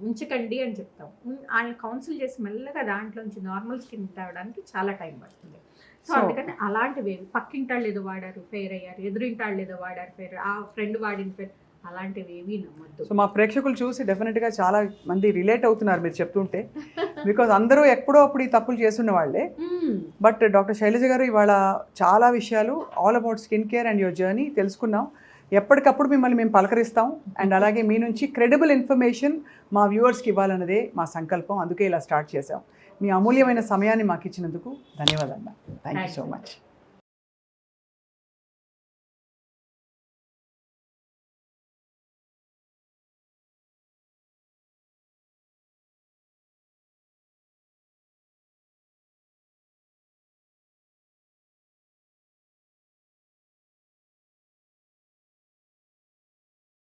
ఉంచకండి అని చెప్తాం. ఆయన కౌన్సిల్ చేసి మెల్లగా దాంట్లోంచి నార్మల్ స్కిన్ తేవడానికి చాలా టైం పడుతుంది. సో అందుకని అలాంటివి పక్కింటాళ్ళు ఏదో వాడారు ఫెయిర్ అయ్యారు, ఎదురింటాళ్ళు ఏదో వాడారు ఫెయిర్, ఆ ఫ్రెండ్ వాడిన ఫెయిర్, అలాంటివి ఏవి నమ్మద్దు. సో మా ప్రేక్షకులు చూసి డెఫినెట్గా చాలా మంది రిలేట్ అవుతున్నారు మీరు చెప్తుంటే, బికాజ్ అందరూ ఎప్పుడో అప్పుడు ఈ తప్పులు చేస్తున్న వాళ్ళే. బట్ డాక్టర్ శైలజ గారు ఇవాళ చాలా విషయాలు all about skin care and your journey తెలుసుకున్నాం. ఎప్పటికప్పుడు మిమ్మల్ని మేము పలకరిస్తాం అండ్ అలాగే మీ నుంచి క్రెడిబుల్ ఇన్ఫర్మేషన్ మా వ్యూవర్స్కి ఇవ్వాలన్నదే మా సంకల్పం. అందుకే ఇలా స్టార్ట్ చేసాం. మీ అమూల్యమైన సమయాన్ని మాకు ఇచ్చినందుకు ధన్యవాదాలు. Thank you so much.